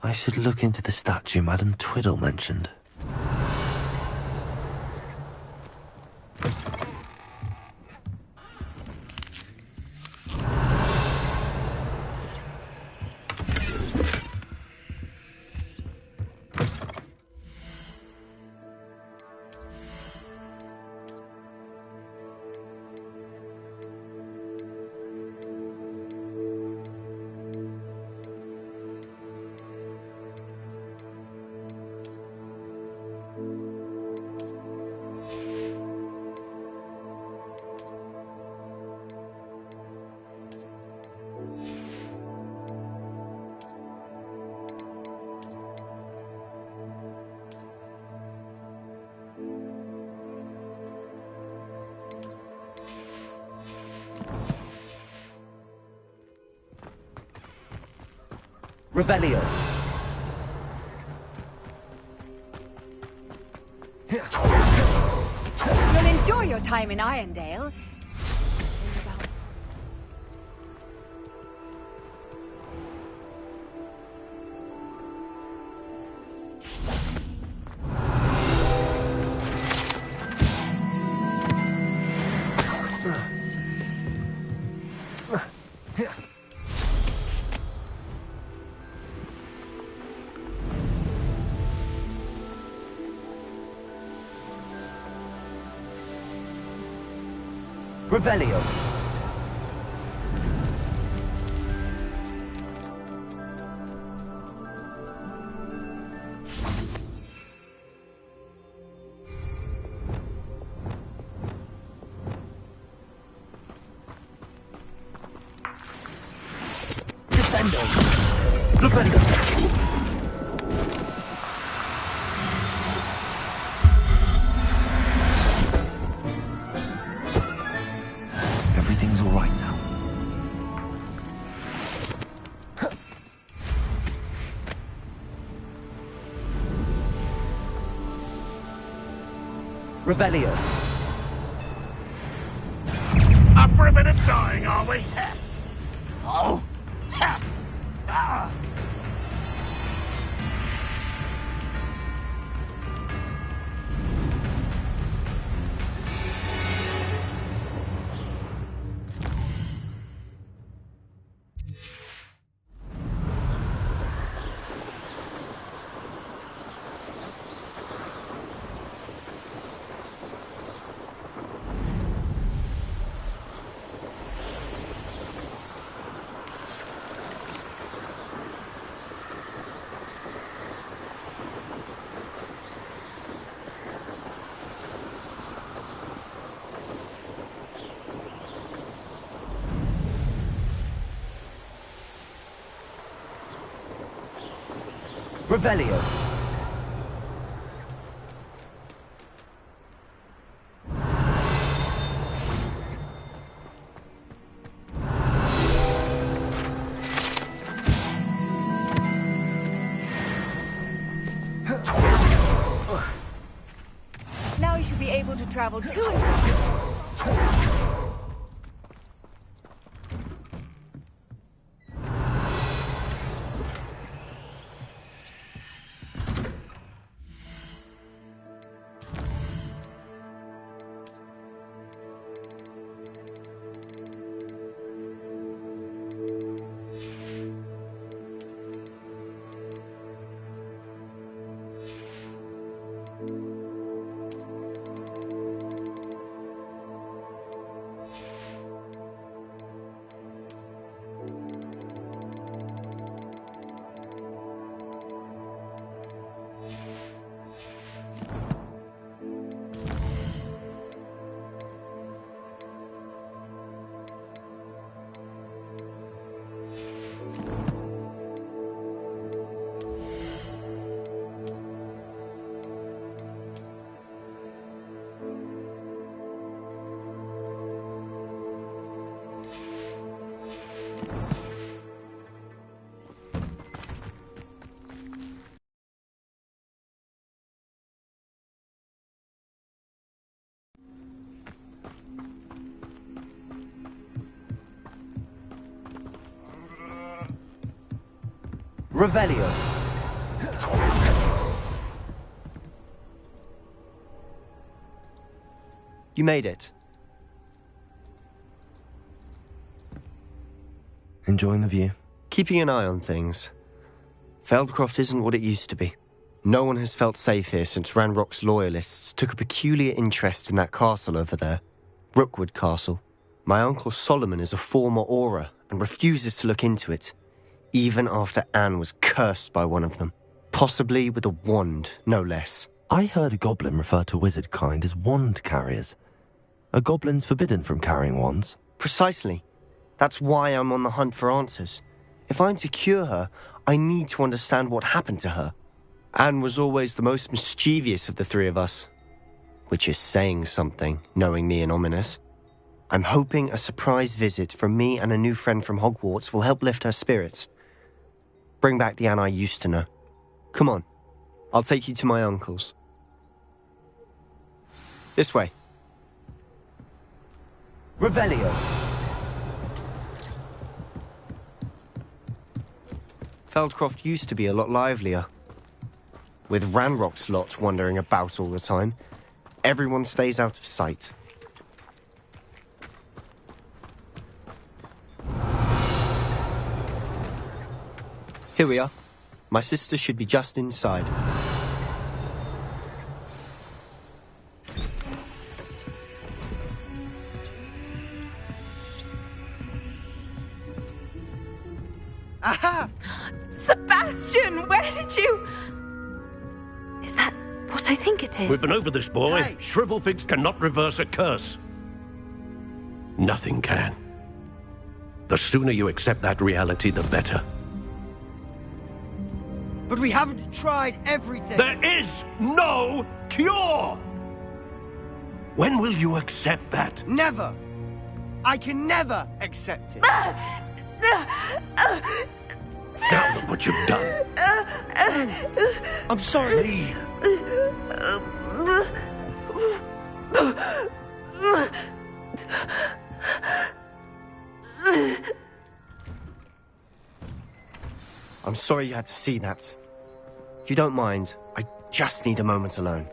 I should look into the statue Madame Twiddle mentioned. Revelio. You'll enjoy your time in Irondale. Revelio. Descendo. Flipendo. Everything's all right now. Revelio. Up for a bit of dying, are we? Oh! Ah! Revelio. travel to and Revelio. You made it. Enjoying the view? Keeping an eye on things. Feldcroft isn't what it used to be. No one has felt safe here since Ranrock's loyalists took a peculiar interest in that castle over there. Rookwood Castle. My uncle Solomon is a former Auror and refuses to look into it, even after Anne was cursed by one of them. Possibly with a wand, no less. I heard a goblin refer to wizard kind as wand carriers. Are goblins forbidden from carrying wands? Precisely. That's why I'm on the hunt for answers. If I'm to cure her, I need to understand what happened to her. Anne was always the most mischievous of the three of us. Which is saying something, knowing me and Ominous. I'm hoping a surprise visit from me and a new friend from Hogwarts will help lift her spirits. Bring back the Anne I used to know. Come on, I'll take you to my uncle's. This way. Revelio. Feldcroft used to be a lot livelier. With Ranrock's lot wandering about all the time, everyone stays out of sight. Here we are. My sister should be just inside. Aha! Sebastian, where did you... Is that what I think it is? We've been over this, boy. Hey. Shrivelfigs cannot reverse a curse. Nothing can. The sooner you accept that reality, the better. But we haven't tried everything. There is no cure! When will you accept that? Never. I can never accept it. Now look what you've done. I'm sorry. I'm sorry you had to see that. If you don't mind, I just need a moment alone.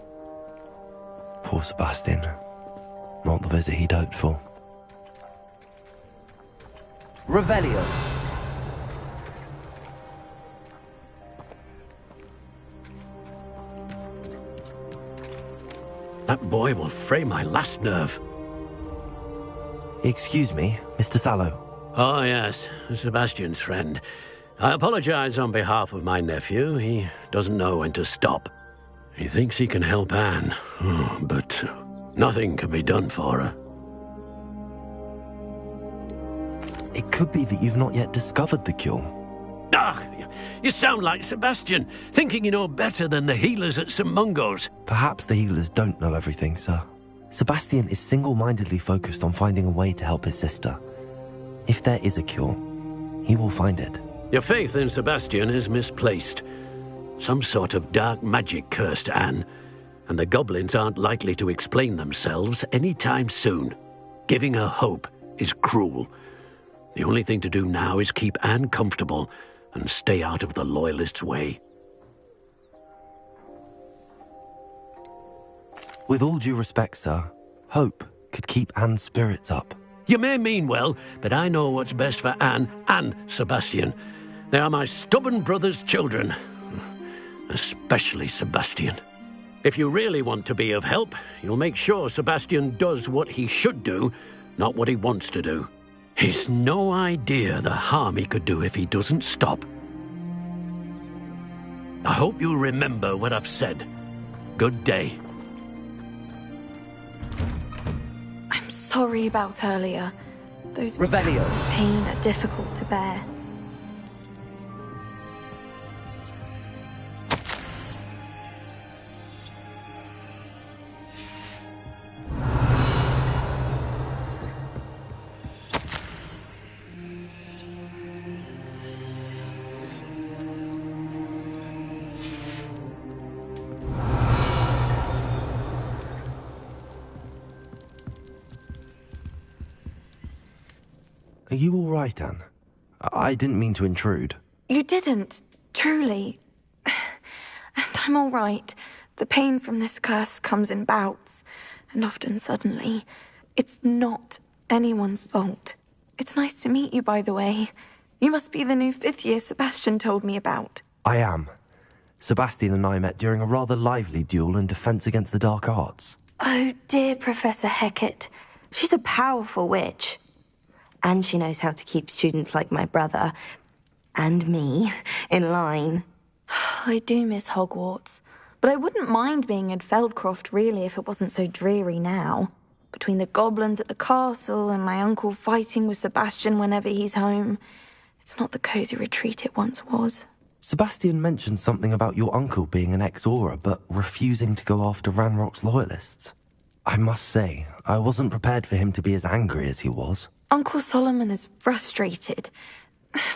Poor Sebastian. Not the visit he'd hoped for. Revelio. That boy will fray my last nerve. Excuse me, Mr. Sallow. Oh, yes, Sebastian's friend. I apologize on behalf of my nephew. He doesn't know when to stop. He thinks he can help Anne, but nothing can be done for her. It could be that you've not yet discovered the cure. Ah, you sound like Sebastian, thinking you know better than the healers at St. Mungo's. Perhaps the healers don't know everything, sir. Sebastian is single-mindedly focused on finding a way to help his sister. If there is a cure, he will find it. Your faith in Sebastian is misplaced. Some sort of dark magic cursed Anne. and the goblins aren't likely to explain themselves anytime soon. Giving her hope is cruel. The only thing to do now is keep Anne comfortable and stay out of the Loyalists' way. With all due respect, sir, hope could keep Anne's spirits up. You may mean well, but I know what's best for Anne and Sebastian. They are my stubborn brother's children. Especially Sebastian. If you really want to be of help, you'll make sure Sebastian does what he should do, not what he wants to do. He's no idea the harm he could do if he doesn't stop. I hope you remember what I've said. Good day. I'm sorry about earlier. Those Revelio. bouts of pain are difficult to bear. Are you all right, Anne? I didn't mean to intrude. You didn't, truly. And I'm all right. The pain from this curse comes in bouts, and often suddenly. It's not anyone's fault. It's nice to meet you, by the way. You must be the new 5th year Sebastian told me about. I am. Sebastian and I met during a rather lively duel in defense against the dark arts. Oh, dear Professor Hecat. She's a powerful witch. And she knows how to keep students like my brother, and me, in line. I do miss Hogwarts, but I wouldn't mind being in Feldcroft, really, if it wasn't so dreary now. Between the goblins at the castle and my uncle fighting with Sebastian whenever he's home, it's not the cosy retreat it once was. Sebastian mentioned something about your uncle being an ex-Aura, but refusing to go after Ranrock's loyalists. I must say, I wasn't prepared for him to be as angry as he was. Uncle Solomon is frustrated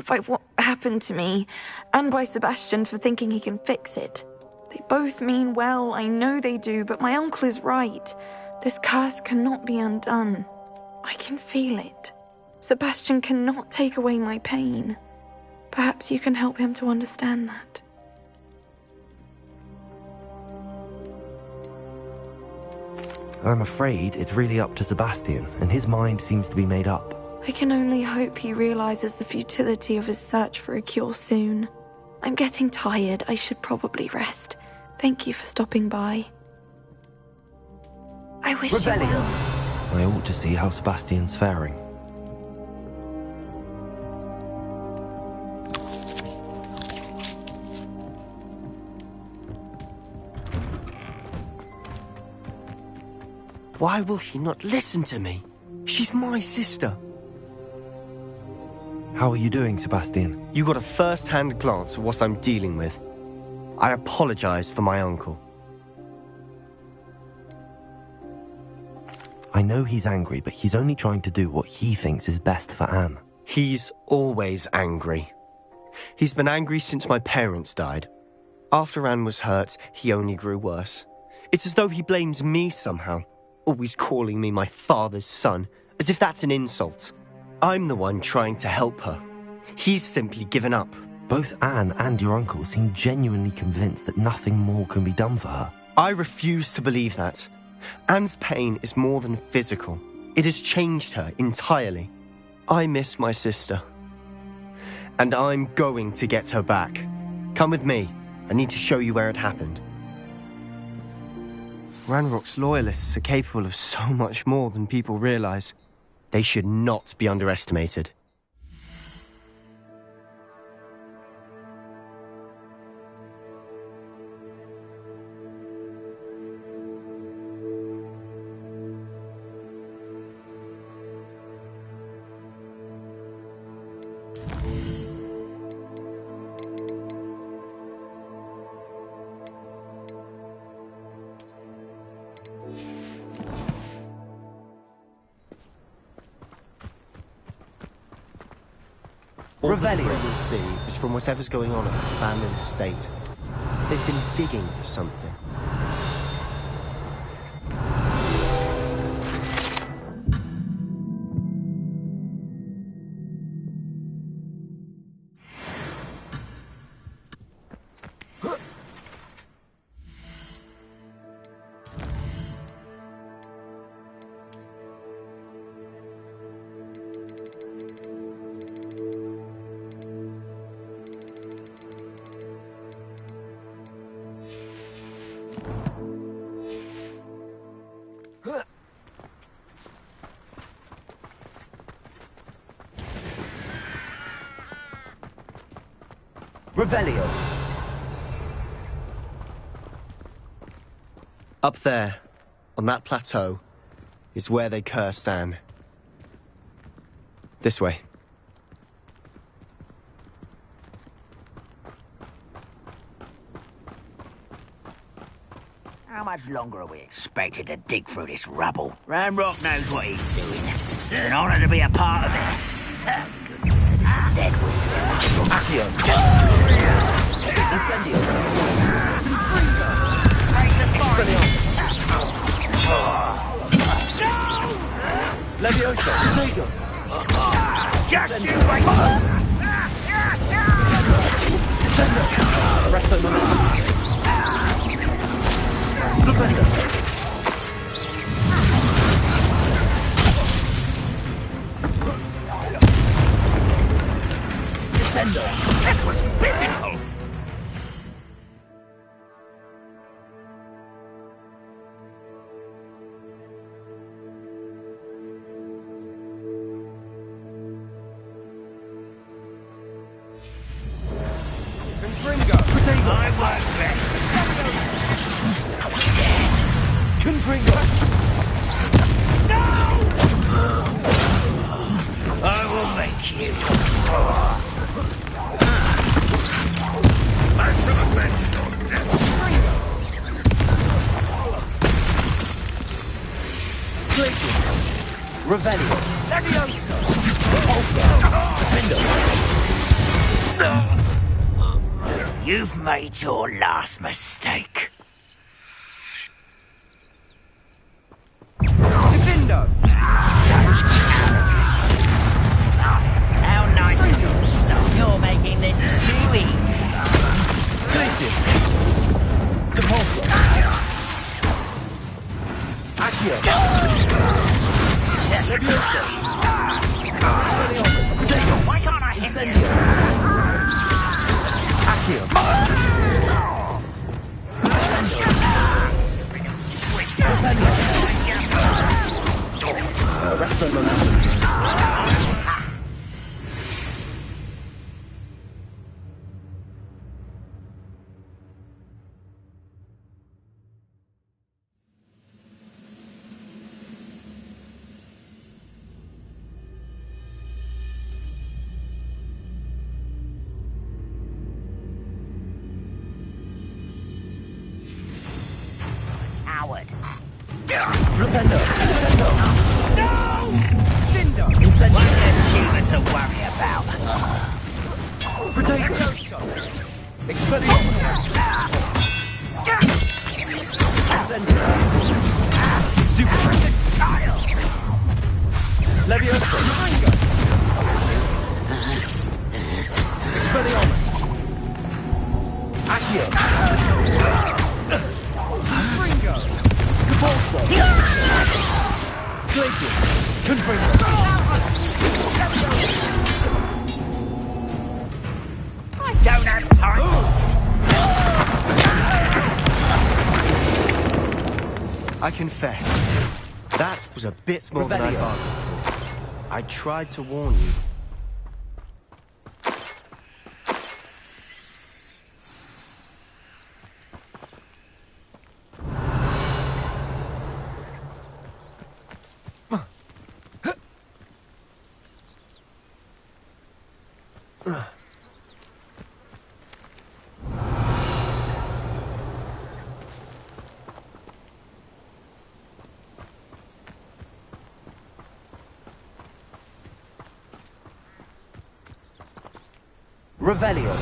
by what happened to me, and by Sebastian for thinking he can fix it. They both mean well, I know they do, but my uncle is right. This curse cannot be undone. I can feel it. Sebastian cannot take away my pain. Perhaps you can help him to understand that. I'm afraid it's really up to Sebastian, and his mind seems to be made up. I can only hope he realizes the futility of his search for a cure soon. I'm getting tired. I should probably rest. Thank you for stopping by. I wish you well. I ought to see how Sebastian's faring. Why will she not listen to me? She's my sister. How are you doing, Sebastian? You got a first-hand glance at what I'm dealing with. I apologize for my uncle. I know he's angry, but he's only trying to do what he thinks is best for Anne. He's always angry. He's been angry since my parents died. After Anne was hurt, he only grew worse. It's as though he blames me somehow, always calling me my father's son, as if that's an insult. I'm the one trying to help her. He's simply given up. Both Anne and your uncle seem genuinely convinced that nothing more can be done for her. I refuse to believe that. Anne's pain is more than physical. It has changed her entirely. I miss my sister. And I'm going to get her back. Come with me. I need to show you where it happened. Ranrock's loyalists are capable of so much more than people realize. They should not be underestimated. All the we will see is from whatever's going on at that abandoned estate. They've been digging for something. Revelio. Up there, on that plateau, is where they cursed Anne. This way. How much longer are we expected to dig through this rubble? Ranrock knows what he's doing. It's an honor to be a part of it. The good wizard is a dead wizard in my book. Accio. Incendio. Expelliarmus. Levioso. Protego. Just you wait! Descendo. Resto momentum. Flipendo. Descendo. That was pitiful! Confringo. Protego. I work best. Confringo. No! I will make you. I shall avenge your death. Glacius. Revelio. Levioso. Defendo. You've made your last mistake. Defendo. How nice of you to stop. You're making this too easy. Glacius. Depulso. Accio. Levioso. Expelliarmus. Protego. Why can't I hit you? Incendio. Accio. Descendo. Resto momentum. Coward. Flipendo. Descendo. No! Findo. Incendio. One less human to worry about. Protego. Expelliarmus. Incendio. Stupid. Child! Levioso. Expelliarmus. Accio. Confringo. Depulso. Glacius. Confringo. I don't have time. I confess, that was a bit more than I bargained for. I tried to warn you. Revelio.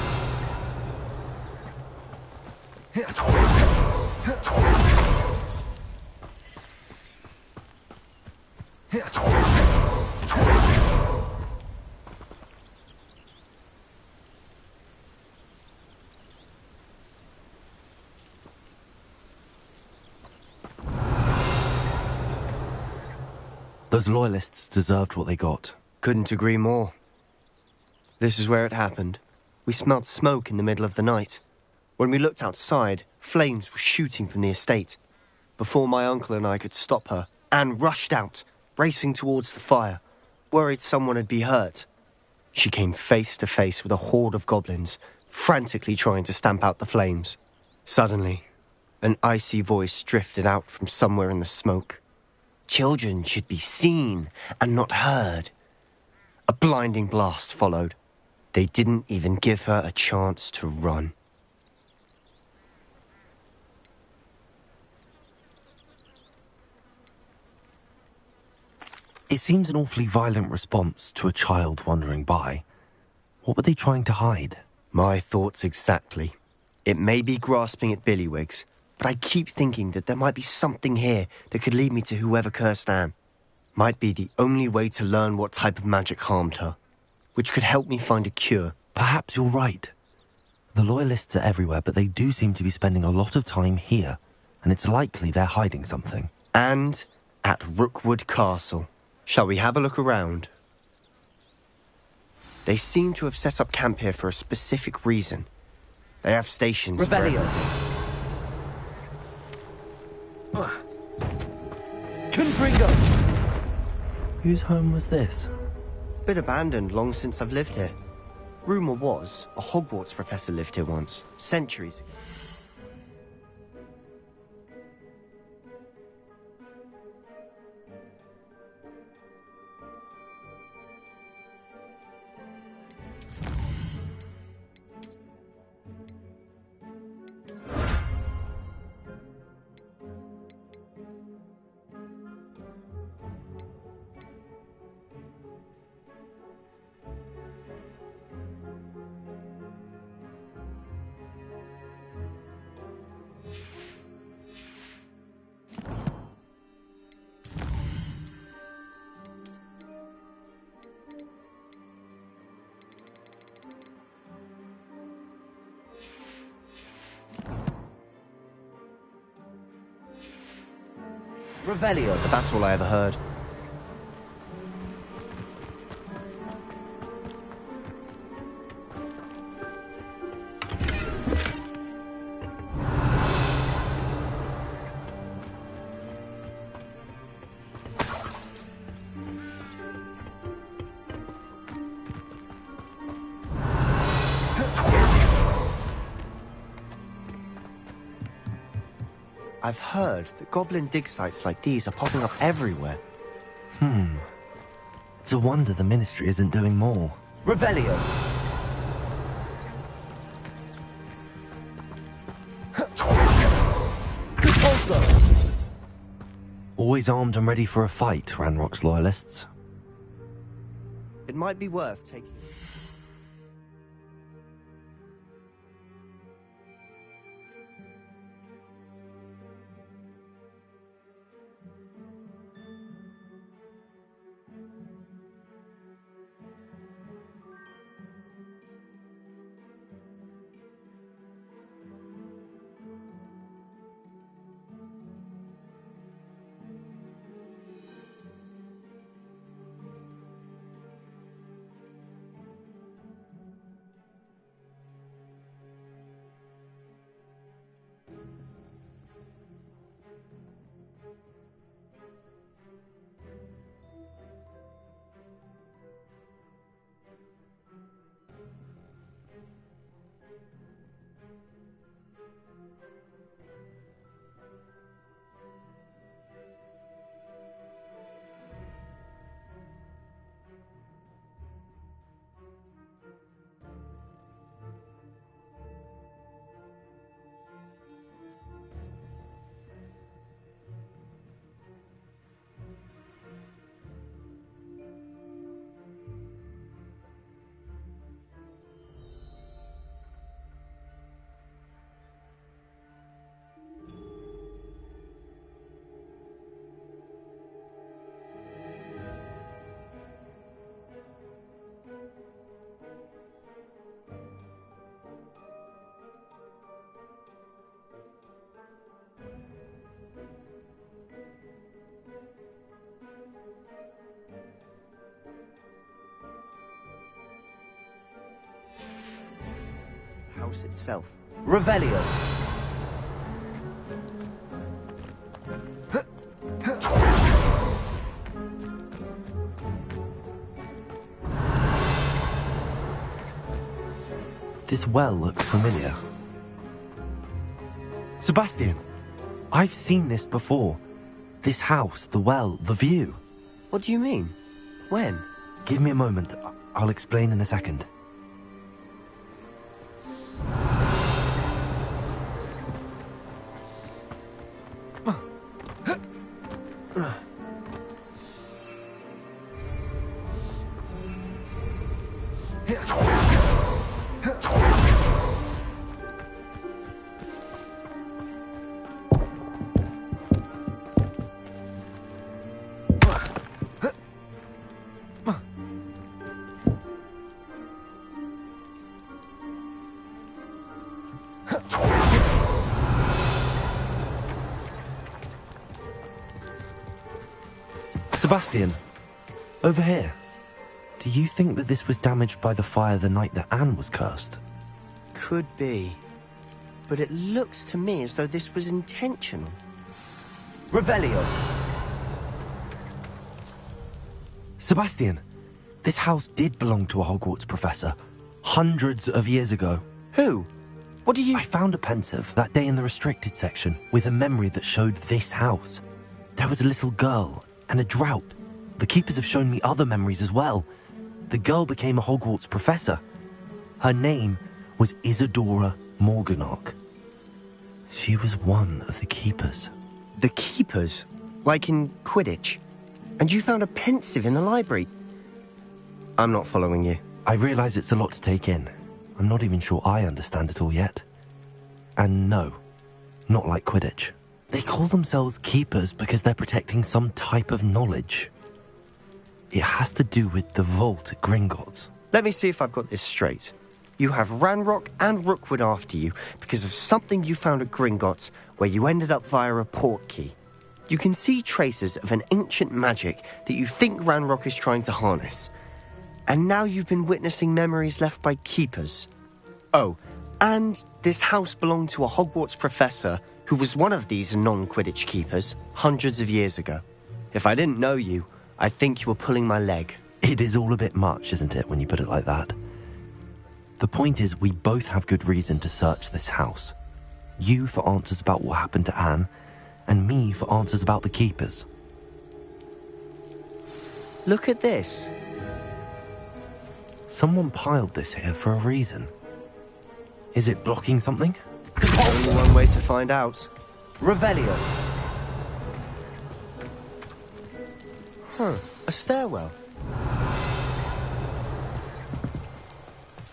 Those loyalists deserved what they got. Couldn't agree more. This is where it happened. We smelt smoke in the middle of the night. When we looked outside, flames were shooting from the estate. Before my uncle and I could stop her, Anne rushed out, racing towards the fire, worried someone had been hurt. She came face to face with a horde of goblins, frantically trying to stamp out the flames. Suddenly, an icy voice drifted out from somewhere in the smoke. Children should be seen and not heard. A blinding blast followed. They didn't even give her a chance to run. It seems an awfully violent response to a child wandering by. What were they trying to hide? My thoughts exactly. It may be grasping at Billywigs, but I keep thinking that there might be something here that could lead me to whoever cursed Anne. Might be the only way to learn what type of magic harmed her, which could help me find a cure. Perhaps you're right. The Loyalists are everywhere, but they do seem to be spending a lot of time here, and it's likely they're hiding something. And at Rookwood Castle. Shall we have a look around? They seem to have set up camp here for a specific reason. They have stations for everything. Confringo! Whose home was this? Been abandoned long since I've lived here. Rumour was, a Hogwarts professor lived here once, centuries ago. Revelio. But that's all I ever heard. I've heard that goblin dig sites like these are popping up everywhere. It's a wonder the Ministry isn't doing more. Revelio. Always armed and ready for a fight, Ranrock's Loyalists. It might be worth taking... house itself. Revelio. This well looks familiar. Sebastian, I've seen this before. This house, the well, the view. What do you mean? When? Give me a moment. I'll explain in a second. Sebastian, over here. Do you think that this was damaged by the fire the night that Anne was cursed? Could be. But it looks to me as though this was intentional. Revelio. Sebastian, this house did belong to a Hogwarts professor. Hundreds of years ago. Who? What do you... I found a pensive that day in the restricted section with a memory that showed this house. There was a little girl and a drought. The keepers have shown me other memories as well. The girl became a Hogwarts professor. Her name was Isadora Morganach. She was one of the keepers. The keepers? Like in Quidditch? And you found a pensive in the library? I'm not following you. I realise it's a lot to take in. I'm not even sure I understand it all yet. And no, not like Quidditch. They call themselves keepers because they're protecting some type of knowledge. It has to do with the vault at Gringotts. Let me see if I've got this straight. You have Ranrock and Rookwood after you because of something you found at Gringotts where you ended up via a port key. You can see traces of an ancient magic that you think Ranrock is trying to harness. And now you've been witnessing memories left by keepers. Oh, and this house belonged to a Hogwarts professor who was one of these non-Quidditch keepers hundreds of years ago. If I didn't know you, I'd think you were pulling my leg. It is all a bit much, isn't it, when you put it like that? The point is, we both have good reason to search this house. You for answers about what happened to Anne, and me for answers about the keepers. Look at this. Someone piled this here for a reason. Is it blocking something? Only one way to find out. Revelio. Huh, a stairwell.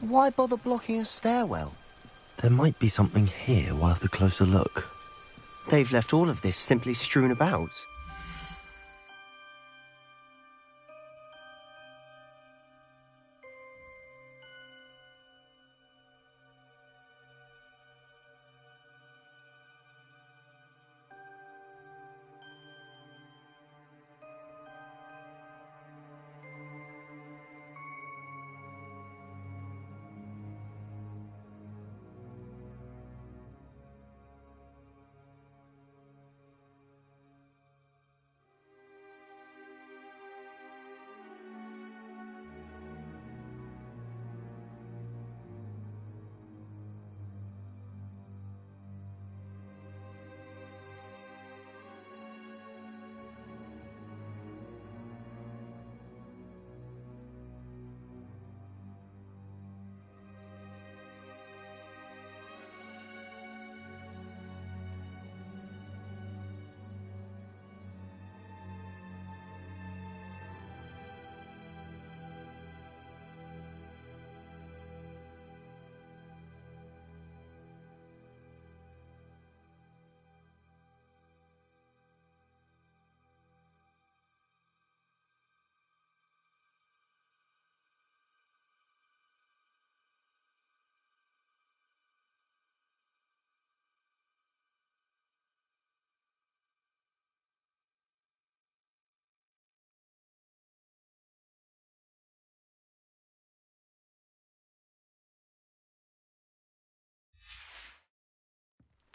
Why bother blocking a stairwell? There might be something here worth a closer look. They've left all of this simply strewn about.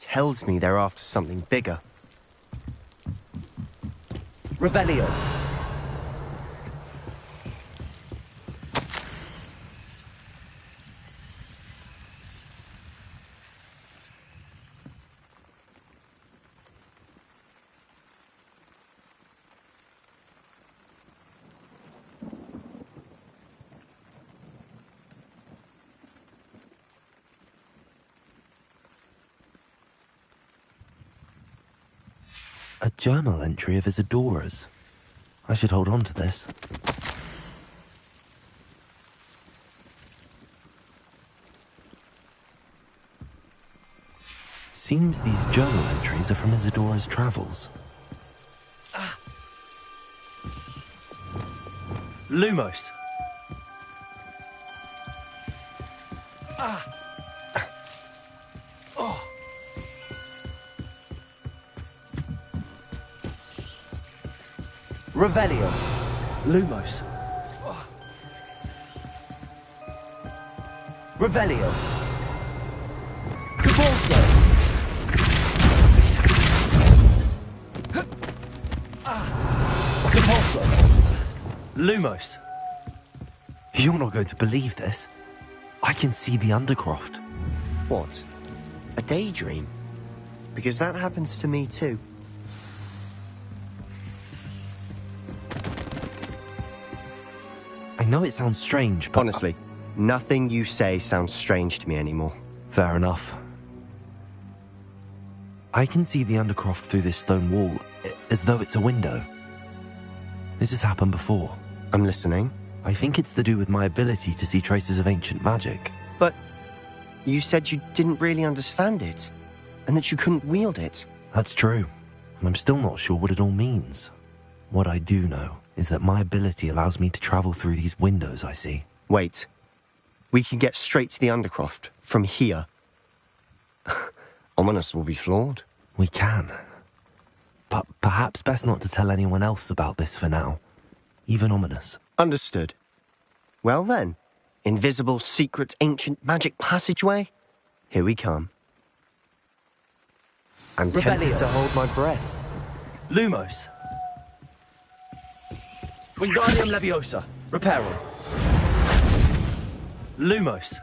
Tells me they're after something bigger. Revelio. A journal entry of Isadora's. I should hold on to this. Seems these journal entries are from Isadora's travels. Lumos. Revelio. Lumos. Revelio. Cabalso. Cabalso. Lumos. You're not going to believe this. I can see the Undercroft. What? A daydream? Because that happens to me too. I know it sounds strange, but... Honestly, nothing you say sounds strange to me anymore. Fair enough. I can see the Undercroft through this stone wall, as though it's a window. This has happened before. I'm listening. I think it's to do with my ability to see traces of ancient magic. But you said you didn't really understand it, and that you couldn't wield it. That's true, and I'm still not sure what it all means. What I do know is that my ability allows me to travel through these windows I see. Wait. We can get straight to the Undercroft from here. Ominous will be flawed. We can. But perhaps best not to tell anyone else about this for now. Even Ominous. Understood. Well then, invisible, secret, ancient magic passageway? Here we come. I'm tempted to hold my breath. Lumos. Wingardium Leviosa. Reparo. Lumos.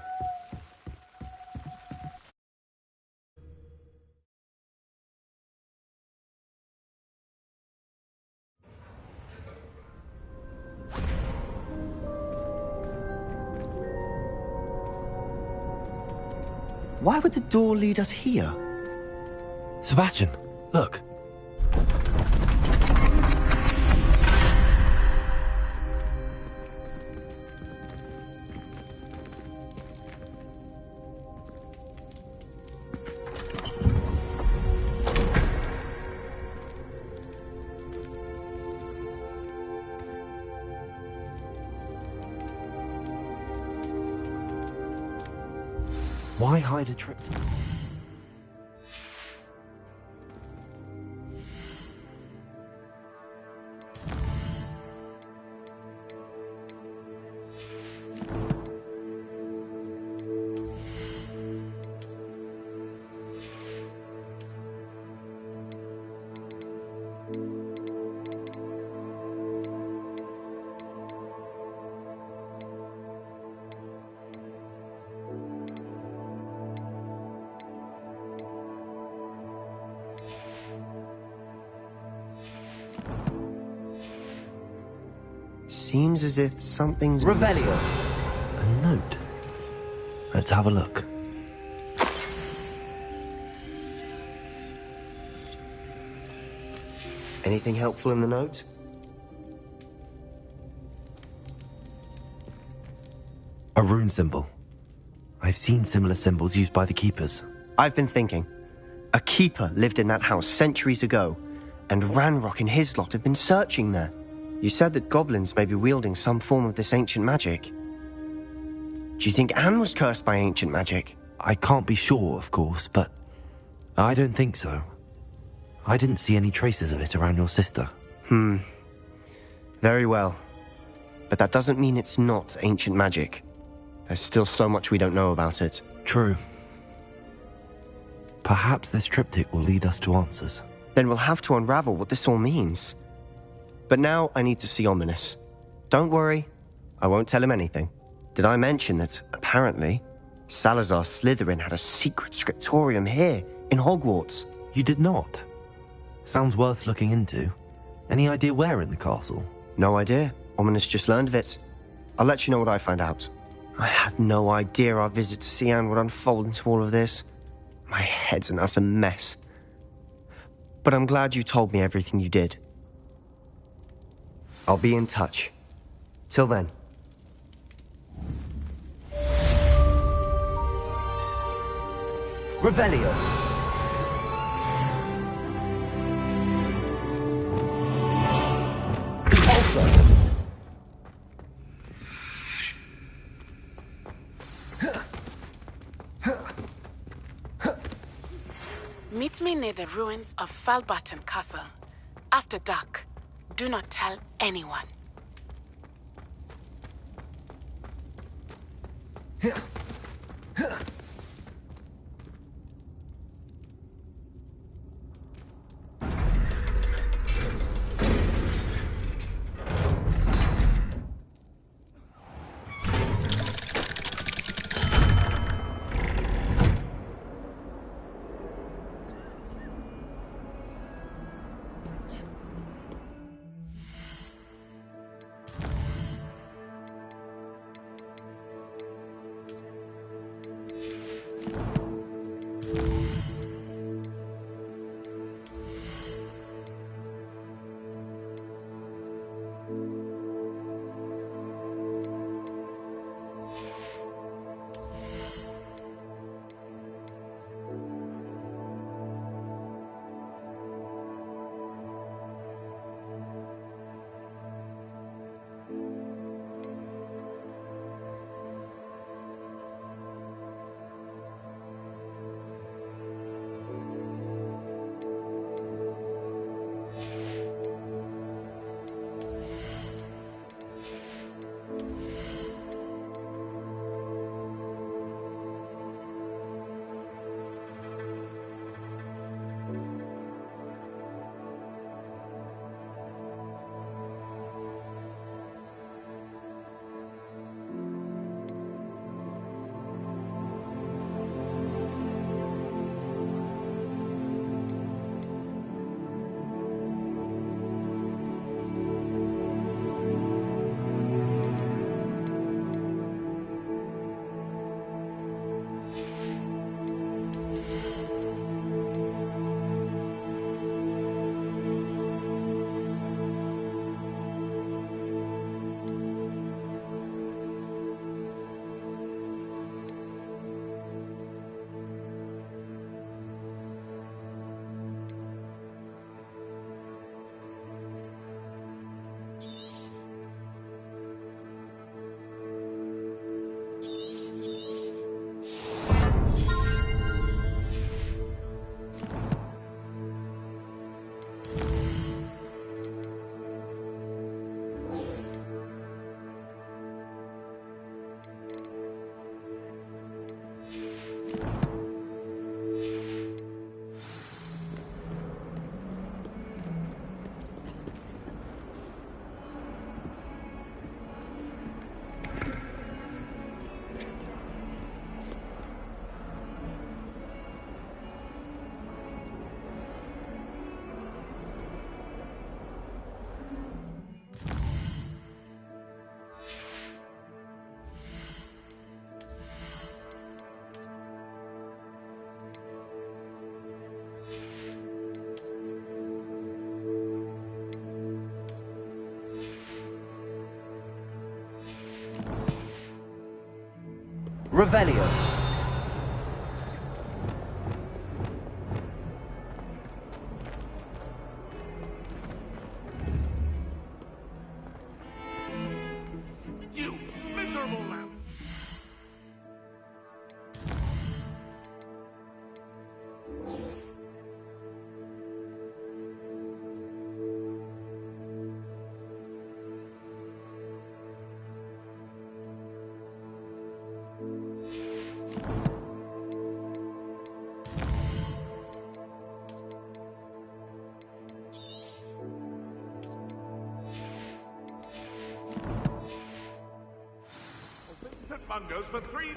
Why would the door lead us here? Sebastian, look. Why hide a trip? Seems as if something's... Revelio. A note. Let's have a look. Anything helpful in the note? A rune symbol. I've seen similar symbols used by the keepers. I've been thinking. A keeper lived in that house centuries ago, and Ranrock and his lot have been searching there. You said that goblins may be wielding some form of this ancient magic. Do you think Anne was cursed by ancient magic? I can't be sure, of course, but I don't think so. I didn't see any traces of it around your sister. Very well. But that doesn't mean it's not ancient magic. There's still so much we don't know about it. True. Perhaps this triptych will lead us to answers. Then we'll have to unravel what this all means. But now I need to see Ominous. Don't worry, I won't tell him anything. Did I mention that, apparently, Salazar Slytherin had a secret scriptorium here, in Hogwarts? You did not? Sounds worth looking into. Any idea where in the castle? No idea. Ominous just learned of it. I'll let you know what I find out. I had no idea our visit to Cian would unfold into all of this. My head's an utter mess. But I'm glad you told me everything you did. I'll be in touch. Till then. Revelio. Compulso. Meet me near the ruins of Falbarton Castle. After dark. Do not tell anyone. Revelio. You miserable lamb! Mungos for 3 days,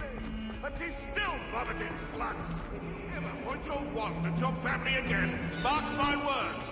and he's still vomiting slugs. Ever point your wand at your family again, mark my words,